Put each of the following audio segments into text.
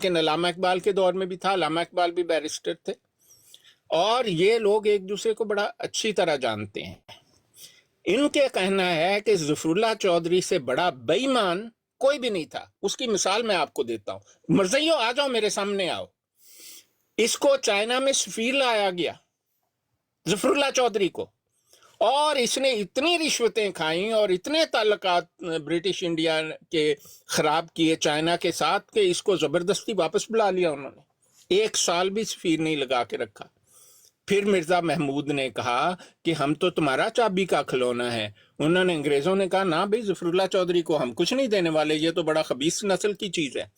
लेकिन अल्लामा इकबाल के दौर में भी था। अल्लामा इकबाल भी बैरिस्टर थे और ये लोग एक दूसरे को बड़ा अच्छी तरह जानते हैं। इनके कहना है कि ज़फ़रुल्लाह चौधरी से बड़ा बेईमान कोई भी नहीं था। उसकी मिसाल मैं आपको देता हूं। मर्ज़इयो आ जाओ, मेरे सामने आओ। इसको चाइना में सफीर लाया गया, ज़फ़रुल्लाह चौधरी को, और इसने इतनी रिश्वतें खाई और इतने ताल्लुकात ब्रिटिश इंडिया के खराब किए चाइना के साथ कि इसको जबरदस्ती वापस बुला लिया उन्होंने। 1 साल भी सफीर नहीं लगा के रखा। फिर मिर्जा महमूद ने कहा कि हम तो तुम्हारा चाबी का खिलौना है। उन्होंने, अंग्रेजों ने कहा ना भाई, ज़फ़रुल्लाह चौधरी को हम कुछ नहीं देने वाले, ये तो बड़ा खबीस नस्ल की चीज है।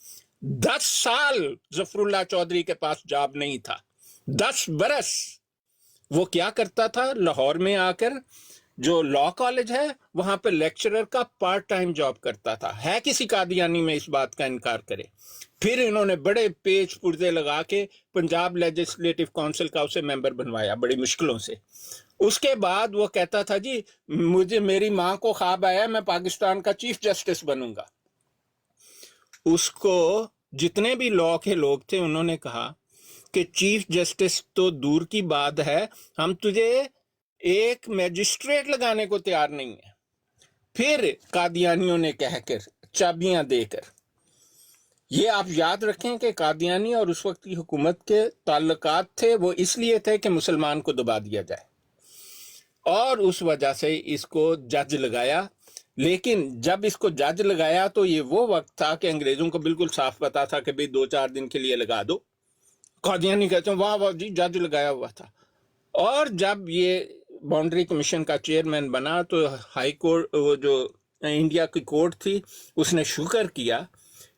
10 साल ज़फ़रुल्लाह चौधरी के पास जॉब नहीं था, 10 बरस। वो क्या करता था? लाहौर में आकर जो लॉ कॉलेज है वहां पे लेक्चरर का पार्ट टाइम जॉब करता था। है किसी कादियानी में इस बात का इनकार करे? फिर इन्होंने बड़े पेच पुर्जे लगा के पंजाब लेजिस्लेटिव काउंसिल का उसे मेंबर बनवाया बड़ी मुश्किलों से। उसके बाद वो कहता था जी मुझे, मेरी मां को ख्वाब आया मैं पाकिस्तान का चीफ जस्टिस बनूंगा। उसको जितने भी लॉ के लोग थे उन्होंने कहा कि चीफ जस्टिस तो दूर की बात है, हम तुझे एक मैजिस्ट्रेट लगाने को तैयार नहीं है। फिर कादियानियों ने कहकर, चाबियां देकर, ये आप याद रखें कि कादियानी और उस वक्त की हुकूमत के ताल्लुकात थे वो इसलिए थे कि मुसलमान को दबा दिया जाए, और उस वजह से इसको जज लगाया। लेकिन जब इसको जज लगाया तो ये वो वक्त था कि अंग्रेजों को बिल्कुल साफ पता था कि भाई 2-4 दिन के लिए लगा दो। कादियानी कहते हैं वाह वाह जी, जज लगाया हुआ था। और जब ये बाउंड्री कमीशन का चेयरमैन बना तो हाई कोर्ट, वो जो इंडिया की कोर्ट थी, उसने शुक्र किया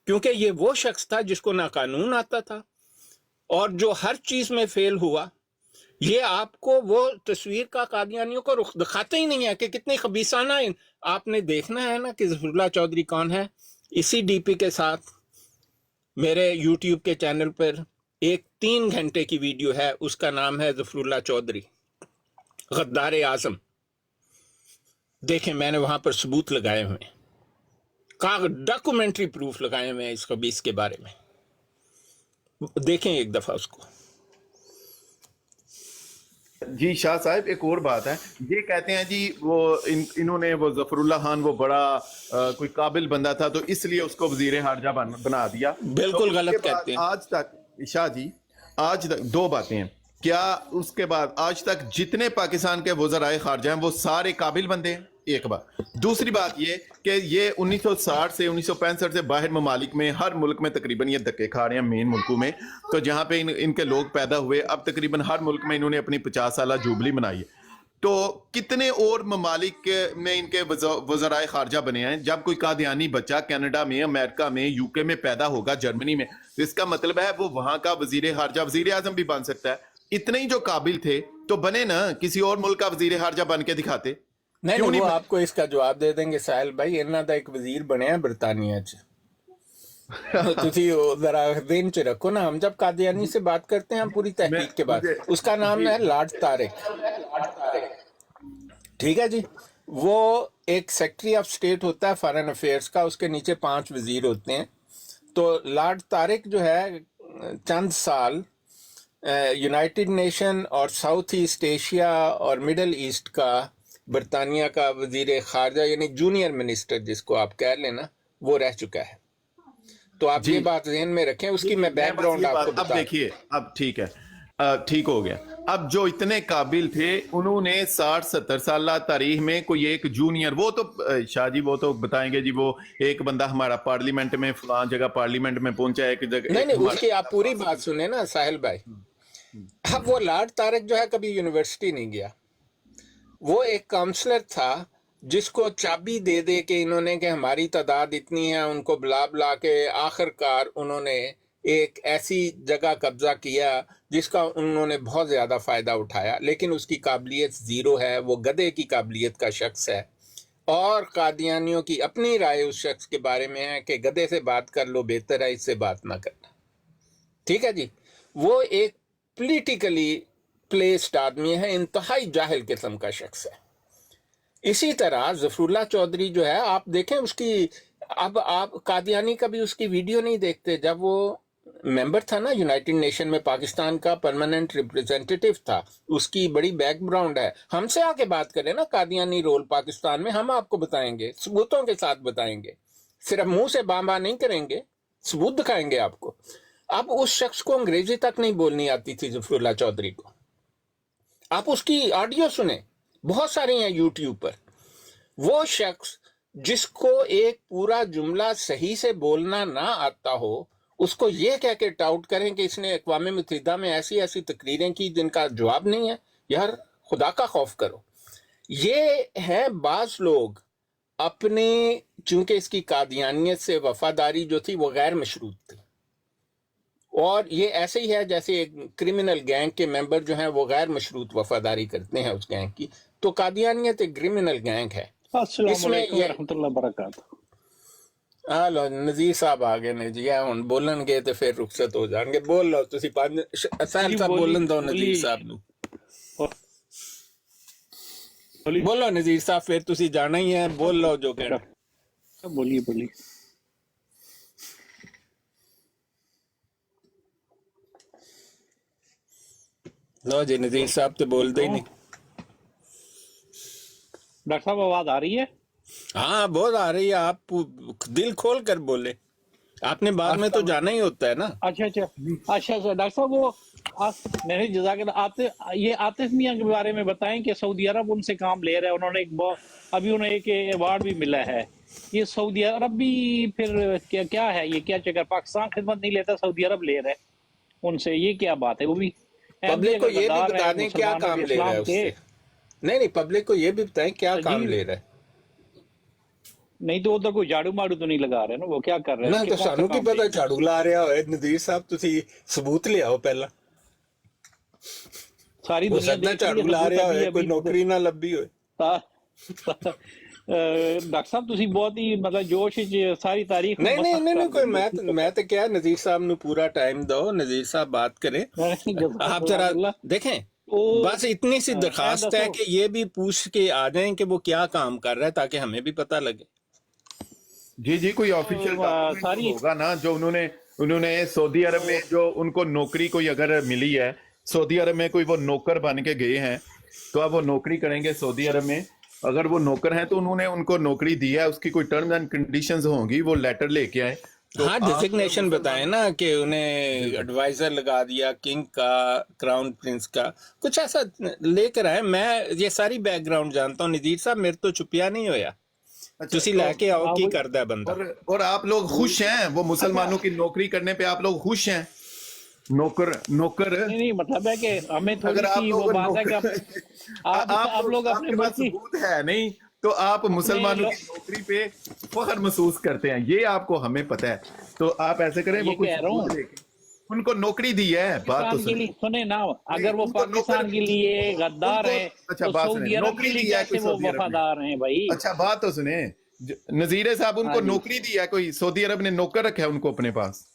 क्योंकि ये वो शख्स था जिसको ना कानून आता था और जो हर चीज में फेल हुआ। ये आपको वो तस्वीर का कादियानियों को रुख दिखाते ही नहीं है कि कितनी खबीसाना है। आपने देखना है ना कि ज़फ़रुल्लाह चौधरी कौन है। इसी डीपी के साथ मेरे यूट्यूब के चैनल पर एक 3 घंटे की वीडियो है, उसका नाम है ज़फ़रुल्लाह चौधरी गद्दार आज़म। देखें, मैंने वहां पर सबूत लगाए हुए हैं, डॉक्यूमेंट्री प्रूफ लगाए हुए हैं इस खबीस के बारे में। देखें एक दफा उसको। जी शाह साहब, एक और बात है, ये कहते हैं जी वो इन्होंने वो ज़फ़रुल्लाह खान वो बड़ा कोई काबिल बंदा था तो इसलिए उसको वजीर हारजा बना दिया। बिल्कुल तो गलत कहते हैं। आज तक शाह जी, आज तक 2 बातें हैं। क्या उसके बाद आज तक जितने पाकिस्तान के वज़राए खारजा हैं वो सारे काबिल बंदे हैं? एक बात। दूसरी बात ये कि ये 1960 से 1965 से बाहर ममालिक में हर मुल्क में तकरीबन ये धक्के खा रहे हैं, मेन मुल्कों में तो जहाँ पे इनके लोग पैदा हुए, अब तकरीबन हर मुल्क में इन्होंने अपनी 50 साल जुबली मनाई है। तो कितने और ममालिक में इनके वज़राए खारजा बने हैं? जब कोई कादियानी बच्चा कनाडा में, अमेरिका में, यूके में पैदा होगा, जर्मनी में, तो इसका मतलब है वो वहां का वजीर हारजा, वजीर आजम भी बन सकता है। इतने ही जो काबिल थे तो बने ना, किसी और मुल्क का वजीर हारजा बन के दिखाते। नहीं, वो आपको इसका जवाब दे देंगे साहिल भाई। इन्ना दा एक वजीर बने हैं बरतानिया च। तुसी जरा दिन च रखो ना, हम जब कादियानी से बात करते हैं हम पूरी तहकीक के बाद, उसका नाम है लॉर्ड तारिक। ठीक है जी। वो एक सेक्रेटरी ऑफ स्टेट होता है फॉरेन अफेयर्स का, उसके नीचे 5 वजीर होते हैं। तो लॉर्ड तारिक जो है चंद साल यूनाइटेड नेशन और साउथ ईस्ट एशिया और मिडल ईस्ट का बरतानिया का वजीर खारजा, यानी जूनियर मिनिस्टर जिसको आप कह लेना, वो रह चुका है। तो आप ये बात ज़हन में रखें, उसकी मैं बैकग्राउंड आपको बता। अब देखिए, अब ठीक है, ठीक हो गया। अब जो इतने काबिल थे उन्होंने 60-70 साल तारीख में कोई एक जूनियर, वो तो शाह जी वो तो बताएंगे जी, वो एक बंदा हमारा पार्लियामेंट में फलां जगह पार्लियामेंट में पहुंचा, एक जगह नहीं, उसकी आप पूरी बात सुने ना साहिल भाई। अब वो लॉर्ड तारिक जो है कभी यूनिवर्सिटी नहीं गया, वो एक काउंसलर था जिसको चाबी दे दे के इन्होंने कि हमारी तादाद इतनी है, उनको बुला बुला के आखिरकार उन्होंने एक ऐसी जगह कब्जा किया जिसका उन्होंने बहुत ज़्यादा फ़ायदा उठाया, लेकिन उसकी काबिलियत ज़ीरो है। वो गधे की काबिलियत का शख्स है और कादियानियों की अपनी राय उस शख्स के बारे में है कि गधे से बात कर लो, बेहतर है इससे बात ना करना। ठीक है जी। वो एक पॉलिटिकली प्लेस्ड आदमी है, इंतहाई जाहिल किस्म का शख्स है। इसी तरह ज़फ़रुल्लाह चौधरी जो है, आप देखें उसकी, अब आप कादियानी का भी उसकी वीडियो नहीं देखते। जब वो मेंबर था ना यूनाइटेड नेशन में, पाकिस्तान का परमानेंट रिप्रेजेंटेटिव था, उसकी बड़ी बैकग्राउंड है। हमसे आके बात करें ना कादियानी रोल पाकिस्तान में, हम आपको बताएंगे, सबूतों के साथ बताएंगे, सिर्फ मुंह से बां नहीं करेंगे, सबूत दिखाएंगे आपको। अब उस शख्स को अंग्रेजी तक नहीं बोलनी आती थी ज़फ़रुल्लाह चौधरी को, आप उसकी ऑडियो सुने, बहुत सारी हैं यूट्यूब पर। वो शख्स जिसको एक पूरा जुमला सही से बोलना ना आता हो, उसको ये कह के टाउट करें कि इसने अक़वाम मुत्तहिदा में ऐसी ऐसी तकरीरें की जिनका जवाब नहीं है। यार खुदा का खौफ करो। ये है बाज लोग अपने, चूंकि इसकी कादियानियत से वफादारी जो थी वो गैर मशरूत थी, और ये ऐसे ही है जैसे एक क्रिमिनल गैंग के मेंबर जो हैं वो गैर मशरूत वफादारी करते हैं उस गैंग की। तो कादियानियत एक क्रिमिनल गैंग है। अस्सलाम इसमें वालेकुम ये रहमतुल्लाह बरकातहू। लो नज़ीर साहब आ गए ने जी, हुण बोलणगे ते फिर रुखसत हो जाणगे। बोल लो तुसी पंज साहब जी साहब बोली बोलन दो नज़ीर बोली साहब नू। बोली बोलो नज़ीर साहब, फिर तुसी जाना ही है, बोल लो जो कहना। बोलिए बोलिए। लो जी नज़ीर साहब तो बोलते ही नहीं। डॉक्टर साहब आवाज आ रही है? हाँ बहुत आ रही है, आप दिल खोल कर बोले, आपने बाद में तो जाना ही होता है ना। अच्छा अच्छा अच्छा अच्छा डॉक्टर साहब वो मेरे ये आतिफ मियां के बारे में बताएं कि सऊदी अरब उनसे काम ले रहा है। उन्होंने अभी उन्हें एक अवार्ड भी मिला है। ये सऊदी अरब भी फिर क्या है, ये क्या चक्कर? पाकिस्तान खिदमत नहीं लेता, सऊदी अरब ले रहा है उनसे, ये क्या बात है? वो भी पब्लिक को ये भी बता दें क्या काम ले रहा है उससे। नहीं पब्लिक को ये भी बताएं क्या काम ले रहा है। नहीं तो उधर कोई झाड़ू माड़ू तो नहीं लगा रहे ना, वो क्या कर रहे हैं? ना तो सानू की पता झाड़ू ला रहा होए। नज़ीर साहब तुसी सबूत ले आओ पहला। सारी हो दुनिया सकता है झाड़ू ला रहा होए, कोई नौकरी ना लभी होए। डॉक्टर साहब तुसी बहुत ही मतलब जोश च सारी तारीख नहीं कोई मैं तो क्या, नज़ीर साहब नु पूरा टाइम दो, नज़ीर साहब बात करें। आप जरा देखें, बस इतनी सी दरखास्त है कि ये भी पूछ के आ जाएं कि वो क्या काम कर रहा है, ताकि हमें भी पता लगे। जी जी, कोई ऑफिशियल सारी होगा ना जो उन्होंने सऊदी अरब में जो उनको नौकरी कोई अगर मिली है, सऊदी अरब में कोई वो नौकर बन के गए हैं, तो अब वो नौकरी करेंगे सऊदी अरब में। अगर वो नौकर हैं तो उन्होंने उनको नौकरी दी है, उसकी कोई टर्म्स एंड कंडीशंस होंगी, वो लेटर लेके आए। तो हाँ डिजिग्नेशन बताए ना कि उन्हें एडवाइजर लगा दिया किंग का, क्राउन प्रिंस का, कुछ ऐसा लेकर आए। मैं ये सारी बैकग्राउंड जानता हूँ नज़ीर साहब, मेरे तो छुपिया नहीं होया। तुसी लेके आओ की करदा है बंदा। और आप लोग खुश हैं वो मुसलमानों की नौकरी करने पे? आप लोग खुश हैं? नौकर नहीं मतलब है कि हमें थोड़ी अगर आप सी वो बात है कि आप लोग अपने आपके पास मुल्क की सबूत है नहीं तो आप मुसलमानों की नौकरी पे फख्र महसूस करते हैं, ये आपको हमें पता है। तो आप ऐसे करें, वो कुछ सबूत लेके उनको नौकरी दी है। बात तो सुने ना, अगर वो पाकिस्तान के लिए गद्दार है अच्छा तो बात सऊदी सुने, अरब नौकरी के लिए दी है कैसे कोई वो सऊदी अरब ने? वफादार हैं भाई? अच्छा बात तो सुने, नजीर साहब उनको हाँ जी। नौकरी दी है कोई? सऊदी अरब ने नौकर रखा है उनको अपने पास?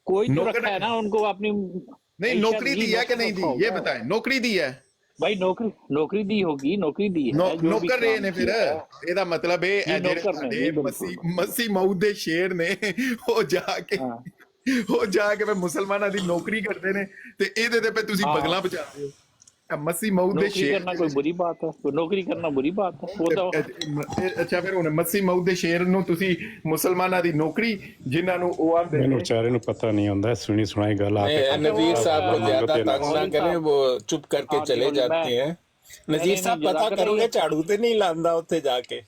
कोई तो नौकर रखा है ना उनको अपनी। नहीं, नौकरी दी है कि नहीं दी, ये बताएं। नौकरी दी है भाई, नौकरी दी होगी, नौकरी दी है जो भी नौकर रहे ने फिर ਇਹਦਾ ਮਤਲਬ ਇਹ जी, ਜਿਹੜੇ नौकर ने, ਸਾਡੇ जी, बिल्कुल। ਮਸੀ ਮਊਦ ਦੇ ਸ਼ੇਰ ਨੇ ਉਹ ਜਾ ਕੇ ਮੁਸਲਮਾਨਾਂ ਦੀ ਨੌਕਰੀ ਕਰਦੇ ਨੇ ਤੇ ਇਹਦੇ ਤੇ ਫਿਰ ਤੁਸੀਂ हाँ। ਬਗਲਾ ਬਚਾਉਂਦੇ ਹੋ। ਮਸੀ ਮਊਦ ਦੇ नौकरी ਸ਼ੇਰ करना कोई बुरी बात है? कोई नौकरी करना बुरी बात है? वो तो ਅੱਛਾ ਫਿਰ ਹੁਣ ਮਸੀ ਮਊਦ ਦੇ ਸ਼ੇਰ ਨੂੰ ਤੁਸੀਂ ਮੁਸਲਮਾਨਾਂ ਦੀ ਨੌਕਰੀ ਜਿਨ੍ਹਾਂ ਨੂੰ ਉਹ ਆਂਦੇ ਮੈਨੂੰ ਵਿਚਾਰੇ ਨੂੰ ਪਤਾ नहीं ਹੁੰਦਾ, सुनी सुनाई गल आप नज़ीर साहब को ज्यादा तंग ना करें, वो चुप करके हाँ, चले केवल जाते मैं- हैं। नज़ीर साहब पता जज़ाकल्लाह करोगे झाड़ू तो नहीं लांदा उत्थे जाके।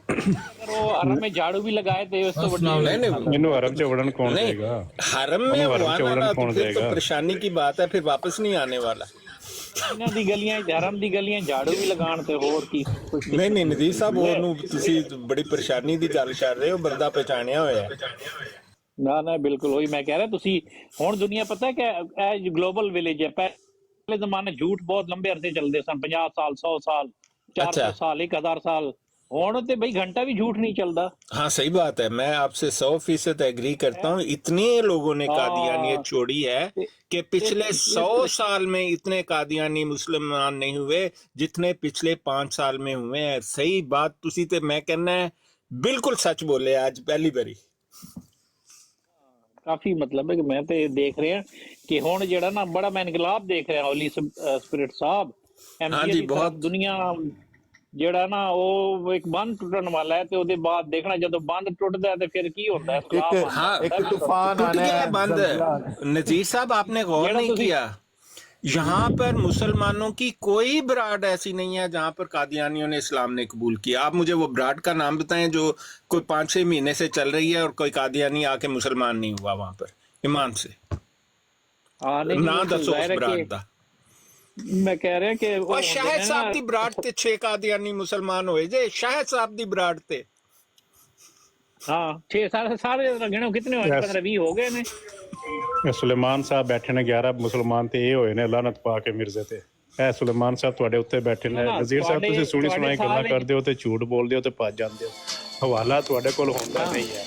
अगर वो हरम में झाड़ू भी लगाए थे उस तो नहीं ਮੈਨੂੰ ਹਰਮ ਚ ਵੜਨ ਕੌਣ नहीं ਦੇਗਾ? हरम में हरम हुआ से ना उड़न तो कौन फिर तो देगा? परेशानी की बात है, फिर वापस नहीं आने वाला। ਇਹਨਾਂ ਦੀ ਗਲੀਆਂ ਹਰਮ ਦੀ ਗਲੀਆਂ ਝਾੜੂ ਵੀ ਲਗਾਉਣ ਤੇ ਹੋਰ ਕੀ नहीं नज़ीर साहब ਉਹਨੂੰ ਤੁਸੀਂ ਬੜੀ ਪਰੇਸ਼ਾਨੀ ਦੀ ਗੱਲ ਕਰ ਰਹੇ ਹੋ, ਬੰਦਾ ਪਛਾਣਿਆ ਹੋਇਆ ਹੈ। ਨਾ ਬਿਲਕੁਲ ਉਹੀ ਮੈਂ ਕਹਿ ਰਿਹਾ। ਤੁਸੀਂ ਹੁਣ ਦੁਨੀਆ ਪਤਾ ਕਿ ਇਹ ਗਲੋਬਲ ਵਿਲੇਜ ਹੈ। ਪਹਿਲੇ ਜ਼ਮਾਨੇ ਝੂਠ ਬਹੁਤ ਲੰਬੇ ਅਰਸੇ ਚੱਲਦੇ ਸਨ, 50 ਸਾਲ 100 ਸਾਲ 400 ਸਾਲ 1000 ਸਾਲ। ਹੁਣ ਤੇ ਬਈ घंटा भी झूठ नहीं चलता। हाँ सही बात है, मैं आपसे 100% एग्री करता हूँ। इतने लोगों ने कादियानियत छोड़ी है कि पिछले 100 साल में इतने कादियानी मुसलमान नहीं हुए जितने पिछले 5 साल में हुए हैं। सही बात तुसी ते मैं कहना है बिल्कुल सच बोले आज पहली बारी। ਕਾਫੀ ਮਤਲਬ ਹੈ ਕਿ ਮੈਂ ਤੇ ਦੇਖ ਰਿਹਾ ਕਿ ਹੁਣ ਜਿਹੜਾ ਨਾ ਬੜਾ ਮੈਂ ਇਨਕਲਾਬ ਦੇਖ ਰਿਹਾ ਹੋਲੀ ਸਪਿਰਿਟ ਸਾਹਿਬ हाँ जी, ਦੀ ਤਰਫ बहुत। ਦੁਨੀਆ ਜਿਹੜਾ ਨਾ ਉਹ ਇੱਕ ਬੰਦ ਟੁੱਟਣ ਵਾਲਾ ਹੈ ਤੇ ਉਹਦੇ ਬਾਅਦ ਦੇਖਣਾ ਜਦੋਂ ਬੰਦ ਟੁੱਟਦਾ ਹੈ ਤੇ ਫਿਰ ਕੀ ਹੁੰਦਾ ਹੈ ਇਸਲਾਮ ਆਉਂਦਾ हाँ, है। एक तूफान टूट आना गया है, है बंद। ज़लज़ला आना है। नजीर साहब आपने गौर जेड़ा नहीं तुसी- किया, यहाँ पर मुसलमानों की कोई ब्राड ऐसी नहीं है जहाँ पर कादियानियों ने इस्लाम ने कबूल किया। आप मुझे वो ब्राड का नाम बताएं जो कोई 5-6 महीने से चल रही है और कोई कादियानी आके मुसलमान नहीं हुआ वहां पर ईमान से। हाँ, नहीं, ना वो तो दसो जाहिर उस है ब्राड कि दा। मैं कह रहा कि वो और होंदे शाहिद ने साहब ना- दी ब्राड ते 6 कादियानी मुसलमान होए जे, शाहिद साहब दी ब्राड ते। हाँ 6 सारे गिनो कितने होए Yes. 15-20 ਹੋ ਗਏ ਨੇ ਇਹ ਸੁਲੇਮਾਨ ਸਾਹਿਬ ਬੈਠੇ ਨੇ 11 ਮੁਸਲਮਾਨ ਤੇ ਇਹ ਹੋਏ ਨੇ ਲਾਨਤ ਪਾ ਕੇ ਮਿਰਜ਼ੇ ਤੇ। ਇਹ ਸੁਲੇਮਾਨ ਸਾਹਿਬ ਤੁਹਾਡੇ ਉੱਤੇ ਬੈਠੇ ਨੇ। ਨਾ, ਨਜ਼ੀਰ ਸਾਹਿਬ ਤੁਸੀਂ ਸੁਣੀ ਤੁਹਾਡੇ ਸੁਣਾਈ ਗੱਲਾਂ ਸਾਰੇ- ਕਰਦੇ ਹੋ ਤੇ ਝੂਠ ਬੋਲਦੇ ਹੋ ਤੇ ਭੱਜ ਜਾਂਦੇ ਹੋ। ਹਵਾਲਾ ਤੁਹਾਡੇ ਕੋਲ ਹੁੰਦਾ ਨਹੀਂ ਹੈ।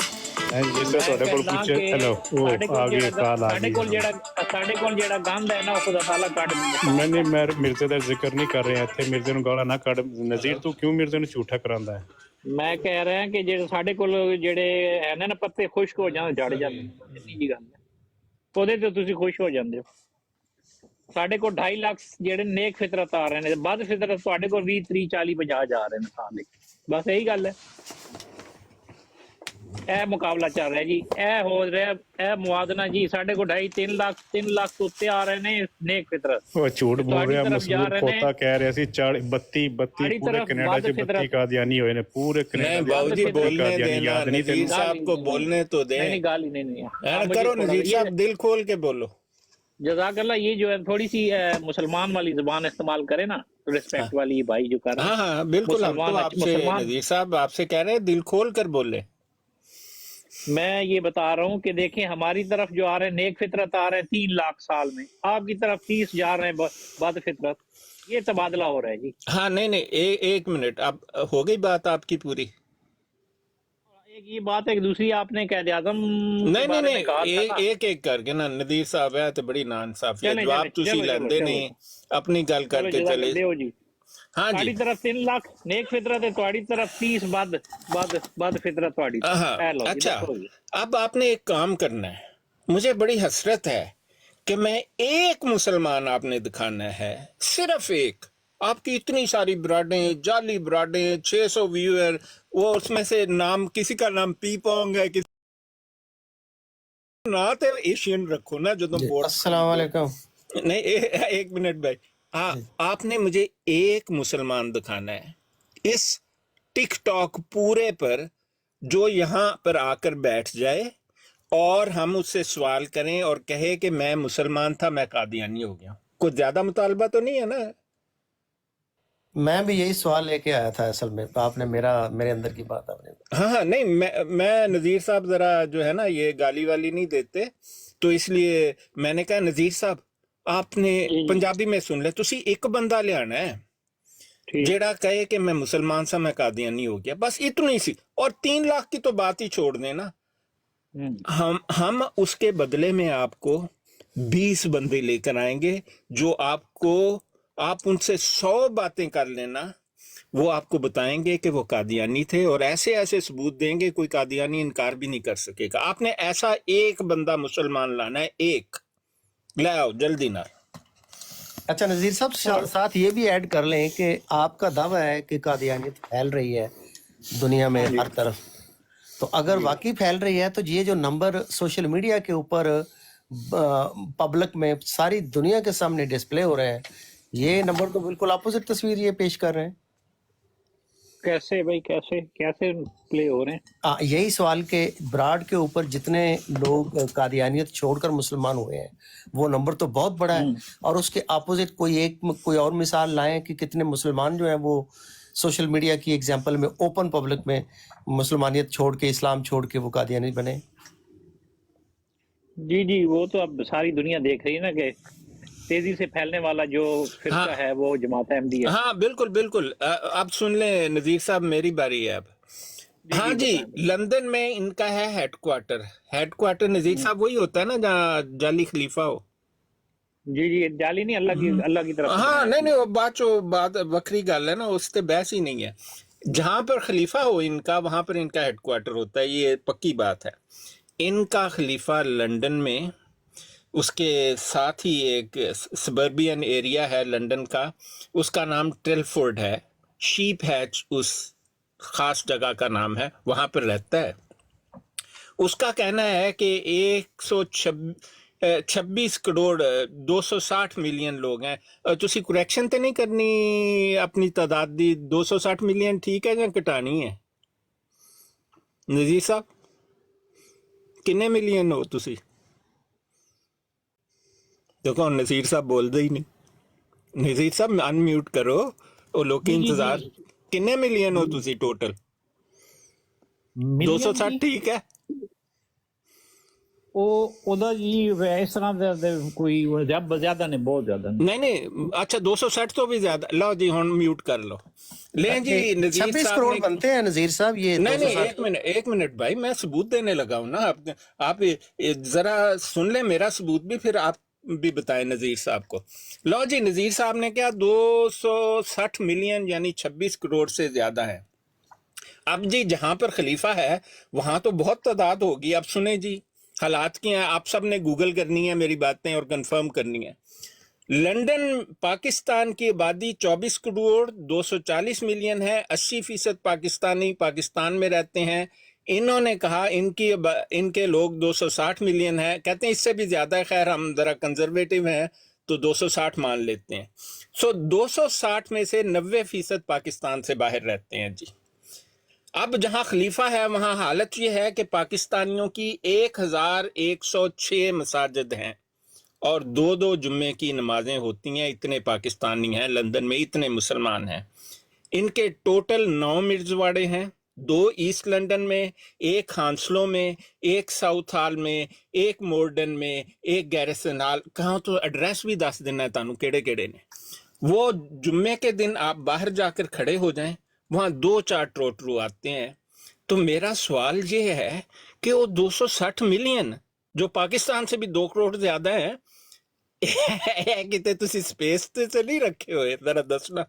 ਜਿਸ ਤਰ੍ਹਾਂ ਤੁਹਾਡੇ ਕੋਲ ਪੁੱਛੇ ਹੈਲੋ ਉਹ ਆ ਗਈ ਕਾਲ ਆ ਸਾਡੇ ਗਈ। ਕੋਲ ਜਿਹੜਾ ਗੰਦ ਹੈ ਨਾ ਉਹ ਖੁਦਾ ਤਾਲਾ ਕੱਢ ਦਿੰਦਾ। ਨਹੀਂ ਮੈਂ ਮਿਰਜ਼ੇ ਦਾ ਜ਼ਿਕਰ ਨਹੀਂ ਕਰ ਰਿਹਾ ਇੱਥੇ। ਮਿਰਜ਼ੇ ਨੂੰ ਗਾਲਾਂ ਨਾ ਕੱਢ। ਨਜ਼ੀਰ ਤੂੰ ਕਿਉਂ ਮਿਰਜ਼ੇ ਨੂੰ ਝੂਠਾ ਕਰਾਂਦਾ ਹੈ? ਮੈਂ ਕਹਿ ਰਿਹਾ ਕਿ ਜਿਹੜੇ ਸਾਡੇ ਕੋਲ ਜਿਹੜੇ ਹੈ ਨਾ ਪੱਤੇ ਖੁਸ਼ਕ ਹੋ ਜਾਂਦੇ ਝੜ ਜਾਂਦੇ ਇੰਨੀ ਜੀ ਗੱਲ ਹੈ ਉਹਦੇ ਤੇ ਤੁਸੀਂ ਖੁਸ਼ ਹੋ ਜਾਂਦੇ ਹੋ। ਸਾਡੇ ਕੋਲ 2.5 ਲੱਖ ਜਿਹੜੇ ਨੇਕ ਫਿਤਰਤ ਆ ਰਹੇ ਨੇ ਵੱਧ ਫਿਤਰਤ ਤੁਹਾਡੇ ਕੋਲ 20 30 40 50 ਜਾ ਰਹੇ ਨੇ ਸਾਲ ਦੇ। ਬਸ ਇਹੀ ਗੱਲ ਹੈ। ਇਹ ਮੁਕਾਬਲਾ ਚੱਲ ਰਿਹਾ ਜੀ। ਇਹ ਹੋ ਰਿਹਾ ਇਹ ਮੁਆਦਨਾ ਜੀ ਸਾਡੇ ਕੋਲ 2.5 3 ਲੱਖ ਤੋਂ ਉੱਤੇ ਆ ਰਹੇ ਨੇ ਨੇਕ ਫਿਤਰਤ। ਉਹ ਝੂਠ ਬੋਲ ਤੁਹਾਡੀ ਰਿਹਾ। ਤਰਫ ਜਾ ਮਸੂਦ ਰਹੇ ਨੇ। ਪੋਤਾ ਕਹਿ ਰਿਹਾ ਸੀ 32 ਤੁਹਾਡੀ ਪੂਰੇ ਤਰਫ ਕੈਨੇਡਾ ਵੱਧ 'ਚ 32 ਫਿਤਰਤ। ਕਾਦੀਆਨੀ ਹੋਏ ਨੇ ਪੂਰੇ नहीं ਕੈਨੇਡਾ बाबूजी फितरत बोलने कादियानी देना, याद नहीं नजीर तेरी। साहब को बोलने तो दें। नहीं गाल ही नहीं हाँ, करो नजीर साहब, दिल खोल के बोलो। जज़ाकल्लाह। ये जो है थोड़ी सी मुसलमान वाली जुबान इस्तेमाल करे ना रिस्पेक्ट वाली भाई जो कर रहे हैं। हाँ हाँ बिल्कुल, हम तो आपसे नजीर साहब आपसे कह रहे हैं दिल खोल कर बोले। मैं ये बता रहा हूँ कि देखें हमारी तरफ जो आ रहे हैं नेक फितरत आ रहे हैं 3 लाख साल में, आपकी तरफ 30 जा रहे हैं बद फितरत। ये तबादला हो रहा है जी। हाँ नहीं एक मिनट, अब हो गई बात आपकी पूरी। एक ये बात है कि दूसरी आपने कैद आजम नहीं एक करके ना नदीर साहब है तो बड़ी नाइंसाफी है। चले, जवाब चले, तुसी चलो, लेंदे चलो। नहीं, अपनी गल करके चले। जी हाँ ਤੁਹਾਡੀ जी ਤਰਫ 3 ਲੱਖ ਨੇਕ ਫਿਤਰਤ ਹੈ, ਤੁਹਾਡੀ ਤਰਫ 30 बद फितरत ਤੁਹਾਡੀ तरफ। हाँ, ए लो जी, अच्छा देखो जी। अब आपने एक काम करना है। मुझे बड़ी हसरत है कि मैं एक मुसलमान आपने दिखाना है, सिर्फ एक। आपकी इतनी सारी ब्राडें, जाली ब्राडें, 600 व्यूअर, वो उसमें से नाम किसी का नाम पीपोंग है, किसी ना तो एशियन रखो ना जो तुम बोर्ड। अस्सलाम वालेकुम। नहीं एक मिनट भाई। हाँ, आपने मुझे एक मुसलमान दिखाना है इस टिकटॉक पूरे पर जो यहाँ पर आकर बैठ जाए और हम उससे सवाल करें और कहे कि मैं मुसलमान था, मैं कादियानी हो गया। कुछ ज्यादा मुतालबा तो नहीं है ना? मैं भी यही सवाल लेके आया था असल में। आपने मेरे अंदर की बात आपने। हाँ नहीं, मैं नज़ीर साहब जरा जो है ना ये गाली वाली नहीं देते, तो इसलिए मैंने कहा नज़ीर साहब आपने पंजाबी में सुन ले, तुसी एक बंदा ले आना है ठीक। जेड़ा कहे कि मैं मुसलमान सा मैं कादियानी हो गया, बस इतनी सी। और 3 लाख की तो बात ही छोड़ देना। हम उसके बदले में आपको 20 बंदे लेकर आएंगे जो आप उनसे 100 बातें कर लेना, वो आपको बताएंगे कि वो कादियानी थे और ऐसे ऐसे सबूत देंगे कोई कादियानी इनकार भी नहीं कर सकेगा। आपने ऐसा एक बंदा मुसलमान लाना है, एक ले आओ जल्दी ना। अच्छा नज़ीर साहब, साथ ये भी ऐड कर लें कि आपका दावा है कि कादियानियत फैल रही है दुनिया में हर तरफ। तो अगर वाकई फैल रही है तो ये जो नंबर सोशल मीडिया के ऊपर पब्लिक में सारी दुनिया के सामने डिस्प्ले हो रहे हैं, ये नंबर तो बिल्कुल अपोजिट तस्वीर ये पेश कर रहे हैं। कैसे भाई, कैसे कैसे प्ले हो रहे हैं? यही सवाल के ब्राड के ऊपर जितने लोग कादियानियत छोड़कर मुसलमान हुए हैं वो नंबर तो बहुत बड़ा है, और उसके अपोजिट कोई और मिसाल लाएं कि कितने मुसलमान जो हैं वो सोशल मीडिया की एग्जांपल में ओपन पब्लिक में मुसलमानियत छोड़ के, इस्लाम छोड़ के वो कादियानी बने। जी वो तो अब सारी दुनिया देख रही है ना कि तेजी से फैलने वाला जो फिरका हाँ। है वो जमात अहमदी है। हाँ बिल्कुल बिल्कुल। अब सुन ले नज़ीर साहब, मेरी बारी है अब। हाँ जी, लंदन में इनका है हेडक्वार्टर नज़ीर साहब वही होता है ना जहाँ जाली खलीफा हो। जी जाली नहीं, अल्लाह की तरफ। हाँ नहीं वो बात वक्री गल है ना, उससे बहस ही नहीं है। जहां पर खलीफा हो इनका वहां पर इनका हेडक्वार्टर होता है, ये पक्की बात है। इनका खलीफा लंदन में, उसके साथ ही एक सबर्बियन एरिया है लंदन का, उसका नाम टेलफोर्ड है, शीप हैच उस खास जगह का नाम है, वहाँ पर रहता है। उसका कहना है कि 126 करोड़ 260 मिलियन लोग हैं। तुसी करैक्शन तो नहीं करनी अपनी तादाद दी, 260 मिलियन ठीक है या घटानी है? नजीर साहब किन्ने मिलियन हो तुसी? देखो नजीर साहब बोलते ही नहीं। नजीर साहब अनम्यूट करो, वो लोग की इंतजार। किन्ने मिलियन हो तुसी टोटल? 260 ठीक है? ਉਹਦਾ ਜੀ ਇਸ ਤਰ੍ਹਾਂ ਦਾ ਕੋਈ ਜ਼ਿਆਦਾ ਨਹੀਂ, ਬਹੁਤ ਜ਼ਿਆਦਾ नहीं नहीं, अच्छा 260 तो भी ज्यादा। लो जी हुन म्यूट कर लो। ले जी नजीर 26 साहब करोड़ ने- बनते हैं नजीर साहब ये नहीं नहीं, 260 एक मिनट भाई, मैं सबूत देने लगा हूं ना। आप जरा सुन ले मेरा सबूत भी, फिर आप भी बताएं नजीर साहब को। लो जी, नजीर साहब ने क्या 260 मिलियन यानी 26 करोड़ से ज्यादा है। अब जी जहां पर खलीफा है वहां तो बहुत तादाद होगी। अब सुने जी, हालात की हैं, आप सब ने गूगल करनी है मेरी बातें और कंफर्म करनी है। लंदन पाकिस्तान की आबादी 24 करोड़ 240 मिलियन है। 80% पाकिस्तानी पाकिस्तान में रहते हैं। इन्होंने कहा इनके लोग 260 मिलियन है, कहते हैं इससे भी ज्यादा है। खैर हम जरा कंजर्वेटिव हैं तो 260 मान लेते हैं। सो 260 में से 90% पाकिस्तान से बाहर रहते हैं जी। अब जहां खलीफा है वहां हालत यह है कि पाकिस्तानियों की 1106 मसाजिद हैं और 2-2 जुम्मे की नमाजें होती हैं। इतने पाकिस्तानी हैं लंदन में, इतने मुसलमान हैं। इनके टोटल 9 मिर्जवाड़े हैं, 2 ईस्ट लंदन में, 1 हांसलो में, 1 साउथ हाल में, 1 मोर्डन में, 1 गैरिसन हाल। कहाँ तो एड्रेस भी दस देना है तानू केड़े केड़े ने। वो जुम्मे के दिन आप बाहर जाकर खड़े हो जाएं, वहां 2-4 ट्रोटरू आते हैं। तो मेरा सवाल ये है कि वो 260 मिलियन जो पाकिस्तान से भी 2 करोड़ ज्यादा है कितने तुसी स्पेस ते नहीं रखे हुए, जरा दसना।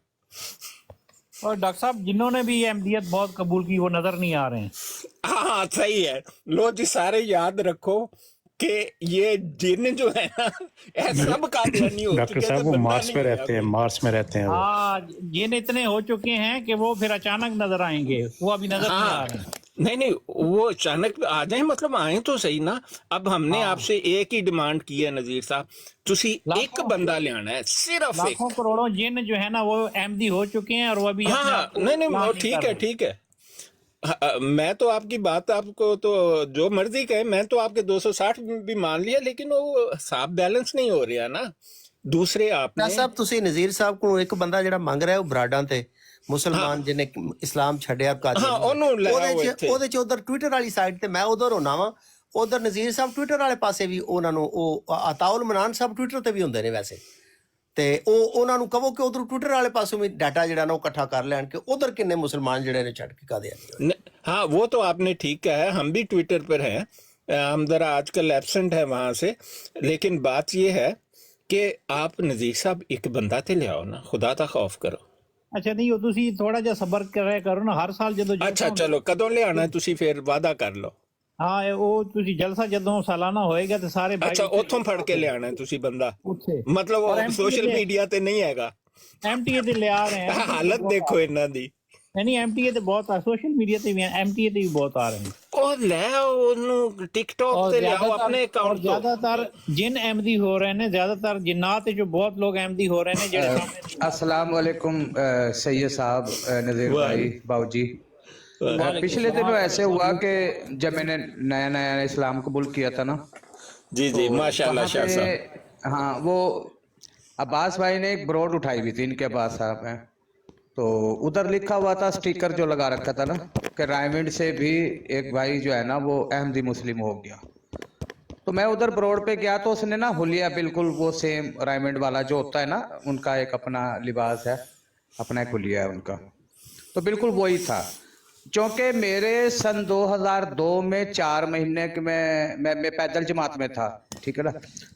और डॉक्टर साहब जिन्होंने भी अहमदियत बहुत कबूल की वो नजर नहीं आ रहे हैं। हाँ सही है। लो जी सारे याद रखो कि ये जिन जो है ना सब कादियानी हो डॉक्टर चुके हैं, साहब तो वो बंदा मार्स नहीं में है रहते हैं, अभी। मार्स में रहते हैं वो। हाँ, जिन इतने हो चुके हैं कि वो फिर अचानक नजर आएंगे, वो अभी नजर नहीं आ हाँ रहे हैं। नहीं, वो अचानक आ जाए, मतलब आए तो सही ना। अब हमने आपसे एक ही डिमांड की है नजीर साहब, तुसी एक बंदा ले आना है, सिर्फ एक। लाखों करोड़ों जिन जो है ना वो अहमदी हो चुके हैं और वो अभी अपने हाँ आप को नहीं, इस्लाम वो नहीं ठीक कर है रहे। ठीक है। मैं तो आपकी बात, आपको तो जो मर्जी कहे, मैं तो आपके 260 भी मान लिया, लेकिन वो हिसाब बैलेंस नहीं हो रहा ना। दूसरे आपने ਸਾਹਿਬ ਤੁਸੀਂ ਨਜ਼ੀਰ ਸਾਹਿਬ ਕੋਲੋਂ ਇੱਕ ਬੰਦਾ ਜਿਹੜਾ ਮੰਗ ਰਿਹਾ ਉਹ ਬਰਾਡਾਂ ਤੇ ਮੁਸਲਮਾਨ ਜਿਹਨੇ ਇਸਲਾਮ ਛੱਡਿਆ ਹਾਂ ਕਾਦੀਆਨੀ ਉਹਨੂੰ ਲੈ ਆਓ ਉਹਦੇ ਇੱਥੇ। ਚ ਉਹਦੇ ਚ ਉਧਰ ਟਵਿੱਟਰ ਵਾਲੀ ਸਾਈਡ ਤੇ ਮੈਂ ਉਧਰ ਹੋਣਾ ਵਾਂ। ਉਧਰ ਨਜ਼ੀਰ ਸਾਹਿਬ ਟਵਿੱਟਰ ਵਾਲੇ ਪਾਸੇ ਵੀ ਉਹਨਾਂ ਨੂੰ ਉਹ ਅਤਾਉਲ ਮਨਾਨ ਸਾਹਿਬ ਟਵਿੱਟਰ ਤੇ ਵੀ ਹੁੰਦੇ ਨੇ ਵੈਸੇ, ਤੇ ਉਹ ਉਹਨਾਂ ਨੂੰ ਕਹੋ ਕਿ ਉਧਰ ਟਵਿੱਟਰ ਵਾਲੇ ਪਾਸੋਂ ਵੀ ਡਾਟਾ ਜਿਹੜਾ ਨਾ ਉਹ ਇਕੱਠਾ ਕਰ ਲੈਣ ਕਿ ਉਧਰ ਕਿੰਨੇ ਮੁਸਲਮਾਨ ਜਿਹੜੇ ਨੇ ਛੱਡ ਕੇ ਕਾਦੀਆਨੀ ਹੋਏ। हाँ वो तो आपने ठीक कहा है, हम भी ट्विटर पर हैं। हम जरा आजकल एब्सेंट है वहां से, लेकिन बात ये है कि आप नजीर साहब एक बंदा ते ले आओ ना, खुदा दा खौफ करो। ਅੱਛਾ ਨਹੀਂ ਉਹ ਤੁਸੀਂ ਥੋੜਾ ਜਿਹਾ ਸਬਰ ਕਰਿਆ ਕਰੋ ਨਾ, ਹਰ ਸਾਲ ਜਦੋਂ अच्छा चलो कदों ले आना है, तुसी फिर वादा कर लो। ਹਾਂ ਉਹ ਤੁਸੀਂ ਜਲਸਾ ਜਦੋਂ ਸਾਲਾਨਾ ਹੋਏਗਾ ਤੇ ਸਾਰੇ ਭਾਈ अच्छा उथों फड़ के ले आना है तुसी बंदा, ਉੱਥੇ मतलब और वो MTA सोशल दे- मीडिया ते नहीं हैगा। ਐਮਟੀਏ ਤੇ ਲਿਆ ਰਹੇ हैं। हालत देखो इन्हां दी। ਨਹੀਂ ਐਮਟੀਏ ਤੇ ਬਹੁਤ ਆ, ਸੋਸ਼ਲ ਮੀਡੀਆ ਤੇ ਵੀ ਐਮਟੀਏ ਤੇ ਵੀ ਬਹੁਤ ਆ ਰਹੇ हैं। ਉਹ ਲੈ ਆਓ ਉਹਨੂੰ ਟਿਕਟੌਕ ਤੇ ਲਿਆਓ ਆਪਣੇ और ਅਕਾਊਂਟ ਤੋਂ। ज्यादातर जिन अहमदी हो रहे हैं, ज्यादातर जिन्नात जो बहुत लोग अहमदी हो रहे हैं जेड़े सामने। अस्सलाम वालेकुम सैयद साहब, नज़ीर भाई, बाऊजी। पिछले दिनों ऐसे हुआ कि जब मैंने नया नया इस्लाम कबूल किया था ना, जी जी माशाल्लाह शाह साहब। पे हाँ वो अब्बास भाई ने एक ब्रोड उठाई हुई थी, इनके अब्बास साहब हैं, तो उधर लिखा हुआ था, स्टिकर जो लगा रखा था ना कि रायविंड से भी एक भाई जो है ना वो अहमदी मुस्लिम हो गया। तो मैं उधर ब्रोड पे गया तो उसने ना हुलिया बिल्कुल वो सेम रायविंड वाला जो होता है ना, उनका एक अपना लिबास है, अपना एक हुलिया है उनका, तो बिल्कुल वही था। क्योंकि मेरे सन 2002 में 4 महीने के मैं पैदल जमात में था, ठीक है ना,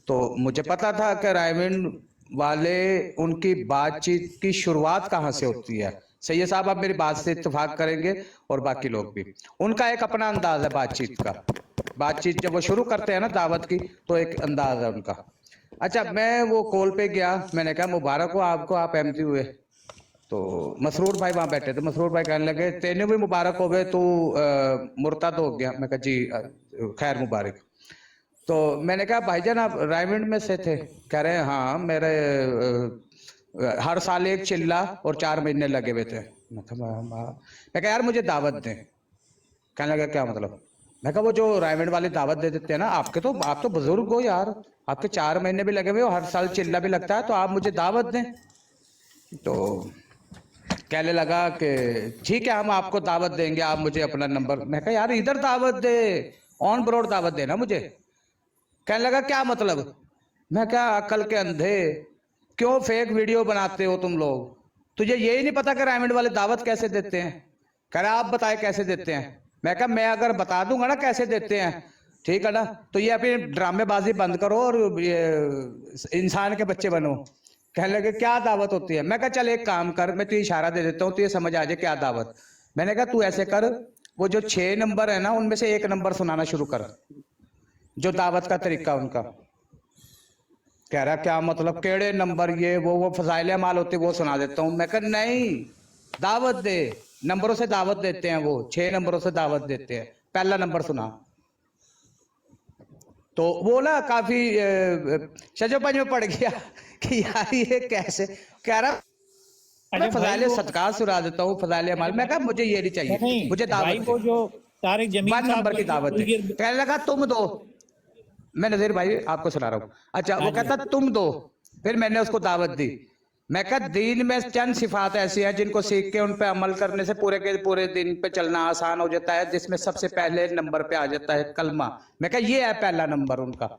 तो मुझे पता था कि रायविंड वाले उनकी बातचीत की शुरुआत कहाँ से होती है। सैयद साहब आप मेरी बात से इत्तेफाक करेंगे और बाकी लोग भी, उनका एक अपना अंदाज है बातचीत का। बातचीत जब वो शुरू करते हैं ना दावत की, तो एक अंदाज है उनका। अच्छा, मैं वो कॉल पे गया, मैंने कहा मुबारक हो आपको, आप एमपी हुए। तो मसरूर भाई वहां बैठे थे, मसरूर भाई कहने लगे तेने भी मुबारक हो गए, तू मुर्तद हो गया। मैं कहा जी खैर मुबारक। तो मैंने कहा भाईजान आप रायविंड में से थे? कह रहे हैं हाँ, मेरे हर साल एक चिल्ला और 4 महीने लगे हुए थे। मैं कहा यार मुझे दावत दें। कहने लगा क्या मतलब? मैं कहा वो जो रायविंड वाली दावत दे देते हैं ना, आप तो बुजुर्ग हो यार, आपके 4 महीने भी लगे हुए हो, हर साल चिल्ला भी लगता है, तो आप मुझे दावत दें। तो कहने लगा कि ठीक है हम आपको दावत देंगे, आप मुझे अपना नंबर। मैं कहा यार इधर दावत दे, ऑन ब्रॉड दावत देना मुझे। कहने लगा क्या मतलब? मैं क्या अकल के अंधे, क्यों फेक वीडियो बनाते हो तुम लोग? तुझे यही नहीं पता कि रायविंड वाले दावत कैसे देते हैं? कह रहा आप बताए कैसे देते हैं। मैं कहा मैं अगर बता दूंगा ना कैसे देते हैं, ठीक है ना, तो ये अपनी ड्रामेबाजी बंद करो और ये इंसान के बच्चे बनो। कहने लगे क्या दावत होती है? मैं कहा चल एक काम कर, मैं तुझे इशारा दे देता हूँ, तुझे समझ आ जाए क्या दावत। मैंने कहा तू ऐसे कर, वो जो 6 नंबर है ना उनमें से एक नंबर सुनाना शुरू कर, जो दावत का तरीका उनका। कह रहा क्या मतलब, केड़े नंबर? ये वो फजाइल माल होती वो सुना देता हूँ। मैं कहा नहीं, दावत दे, नंबरों से दावत देते हैं वो, 6 नंबरों से दावत देते हैं, पहला नंबर सुना। तो वो ना काफी शजोपंज में पड़ गया कि यार ये कैसे। कह रहा मैं फजाइल सदका सुना देता हूँ, फजाइल माल। मैं कहा मुझे ये नहीं चाहिए, मुझे दावत को जो तारिक जमील 1 नंबर की दावत दे। कहने लगा तुम दो। मैं नजीर भाई आपको सुना रहा हूँ। अच्छा, वो कहता तुम दो। फिर मैंने उसको दावत दी। मैं कहा दीन में चंद सिफात ऐसी है जिनको सीख के उन पे अमल करने से पूरे के पूरे दिन पे चलना आसान हो जाता है, जिसमें सबसे पहले नंबर पे आ जाता है कलमा। मैं कहा ये है पहला नंबर उनका।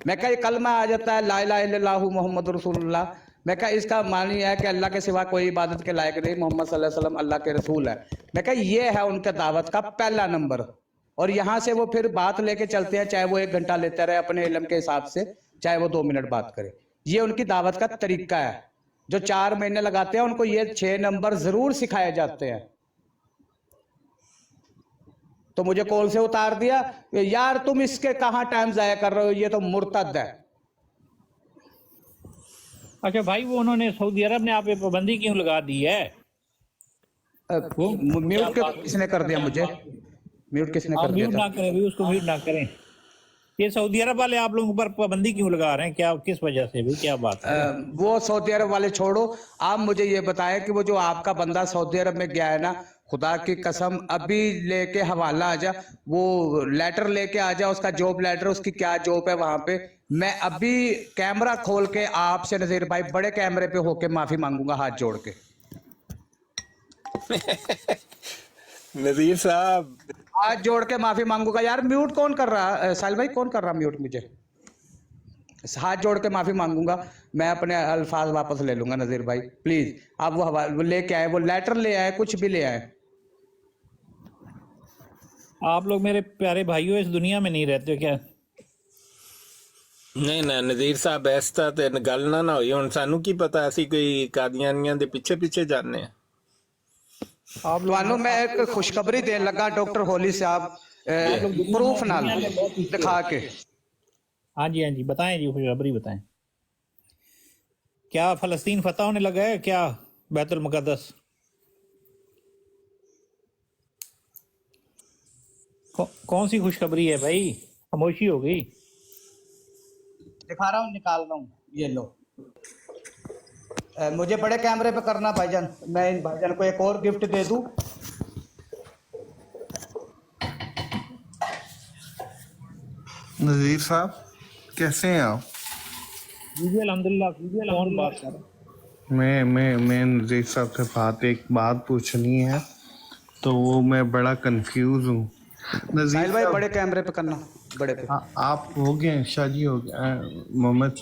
मैं कहा ये कलमा आ जाता है ला इलाहा इल्लल्लाहु मुहम्मदुर रसूलुल्लाह। मैं कहा इसका मानी है कि अल्लाह के सिवा कोई इबादत के लायक नहीं, मोहम्मद सल्लल्लाहु अलैहि वसल्लम अल्लाह के रसूल है। मैं कहा ये है उनका दावत का पहला नंबर। और यहाँ से वो फिर बात लेके चलते हैं, चाहे वो 1 घंटा लेते रहे अपने इल्म के हिसाब से, चाहे वो 2 मिनट बात करे। ये उनकी दावत का तरीका है। जो 4 महीने लगाते हैं उनको ये 6 नंबर जरूर सिखाए जाते हैं। तो मुझे कॉल से उतार दिया, यार तुम इसके कहाँ टाइम जाया कर रहे हो, ये तो मुर्तद है। अच्छा भाई, वो उन्होंने सऊदी अरब ने आप पे पाबंदी क्यों लगा दी है? म्यूट किसने कर दिया मुझे? म्यूट किसने कर दिया म्यूट था? ना करें भी, उसको म्यूट ना करें। ये सऊदी अरब वाले आप लोगों पर पाबंदी क्यों लगा रहे हैं? क्या किस वजह से भी, क्या बात है? वो सऊदी अरब वाले छोड़ो, आप मुझे ये बताएं कि वो जो आपका बंदा सऊदी अरब में गया है ना, खुदा की कसम अभी लेके हवाला आ जा, वो लेटर लेके आ जा, उसका जॉब लेटर, उसकी क्या जॉब है वहां पे। मैं अभी कैमरा खोल के आपसे नजीर भाई बड़े कैमरे पे होके माफी मांगूंगा हाथ जोड़ के। नजीर साहब हाथ जोड़ के माफी मांगूंगा। यार म्यूट कौन कर रहा? साहिल भाई कौन कर रहा म्यूट मुझे? हाथ जोड़ के माफी मांगूंगा, मैं अपने अल्फाज वापस ले लूंगा। नजीर भाई प्लीज आप वो लेके आए, वो लेटर ले आए, कुछ भी ले आए। आप लोग मेरे प्यारे भाइयों इस दुनिया में नहीं रहते क्या? नहीं ना नजीर साहब, ऐसा ते गल ना होई। हुण सानू की पता, असी कोई कादियानियां दे पीछे पीछे जाने हैं। आप ਤੁਹਾਨੂੰ मैं एक खुशखबरी देन लगा डॉक्टर होली साहब, प्रूफ नाल दिखा के। हाँ जी हाँ जी, बताएं जी, खुशखबरी बताएं। क्या फलस्तीन फतह होने लगा है क्या? बैतुल मुकद्दस कौन सी खुशखबरी है भाई? खामोशी हो गई। दिखा रहा हूँ, निकाल रहा हूँ, ये लो। मुझे बड़े कैमरे पे करना भाईजान, मैं इन भाईजान को एक और गिफ्ट दे दूं। नजीर साहब कैसे हैं आप? जी अल्हम्दुलिल्लाह। कौन बात कर रहा है? मैं नजीर साहब से एक बात पूछनी है, तो वो मैं बड़ा कंफ्यूज हूँ। साहिल भाई बड़े कैमरे पे करना, बड़े पे। आप हो गए, शादी हो गया मोहम्मद,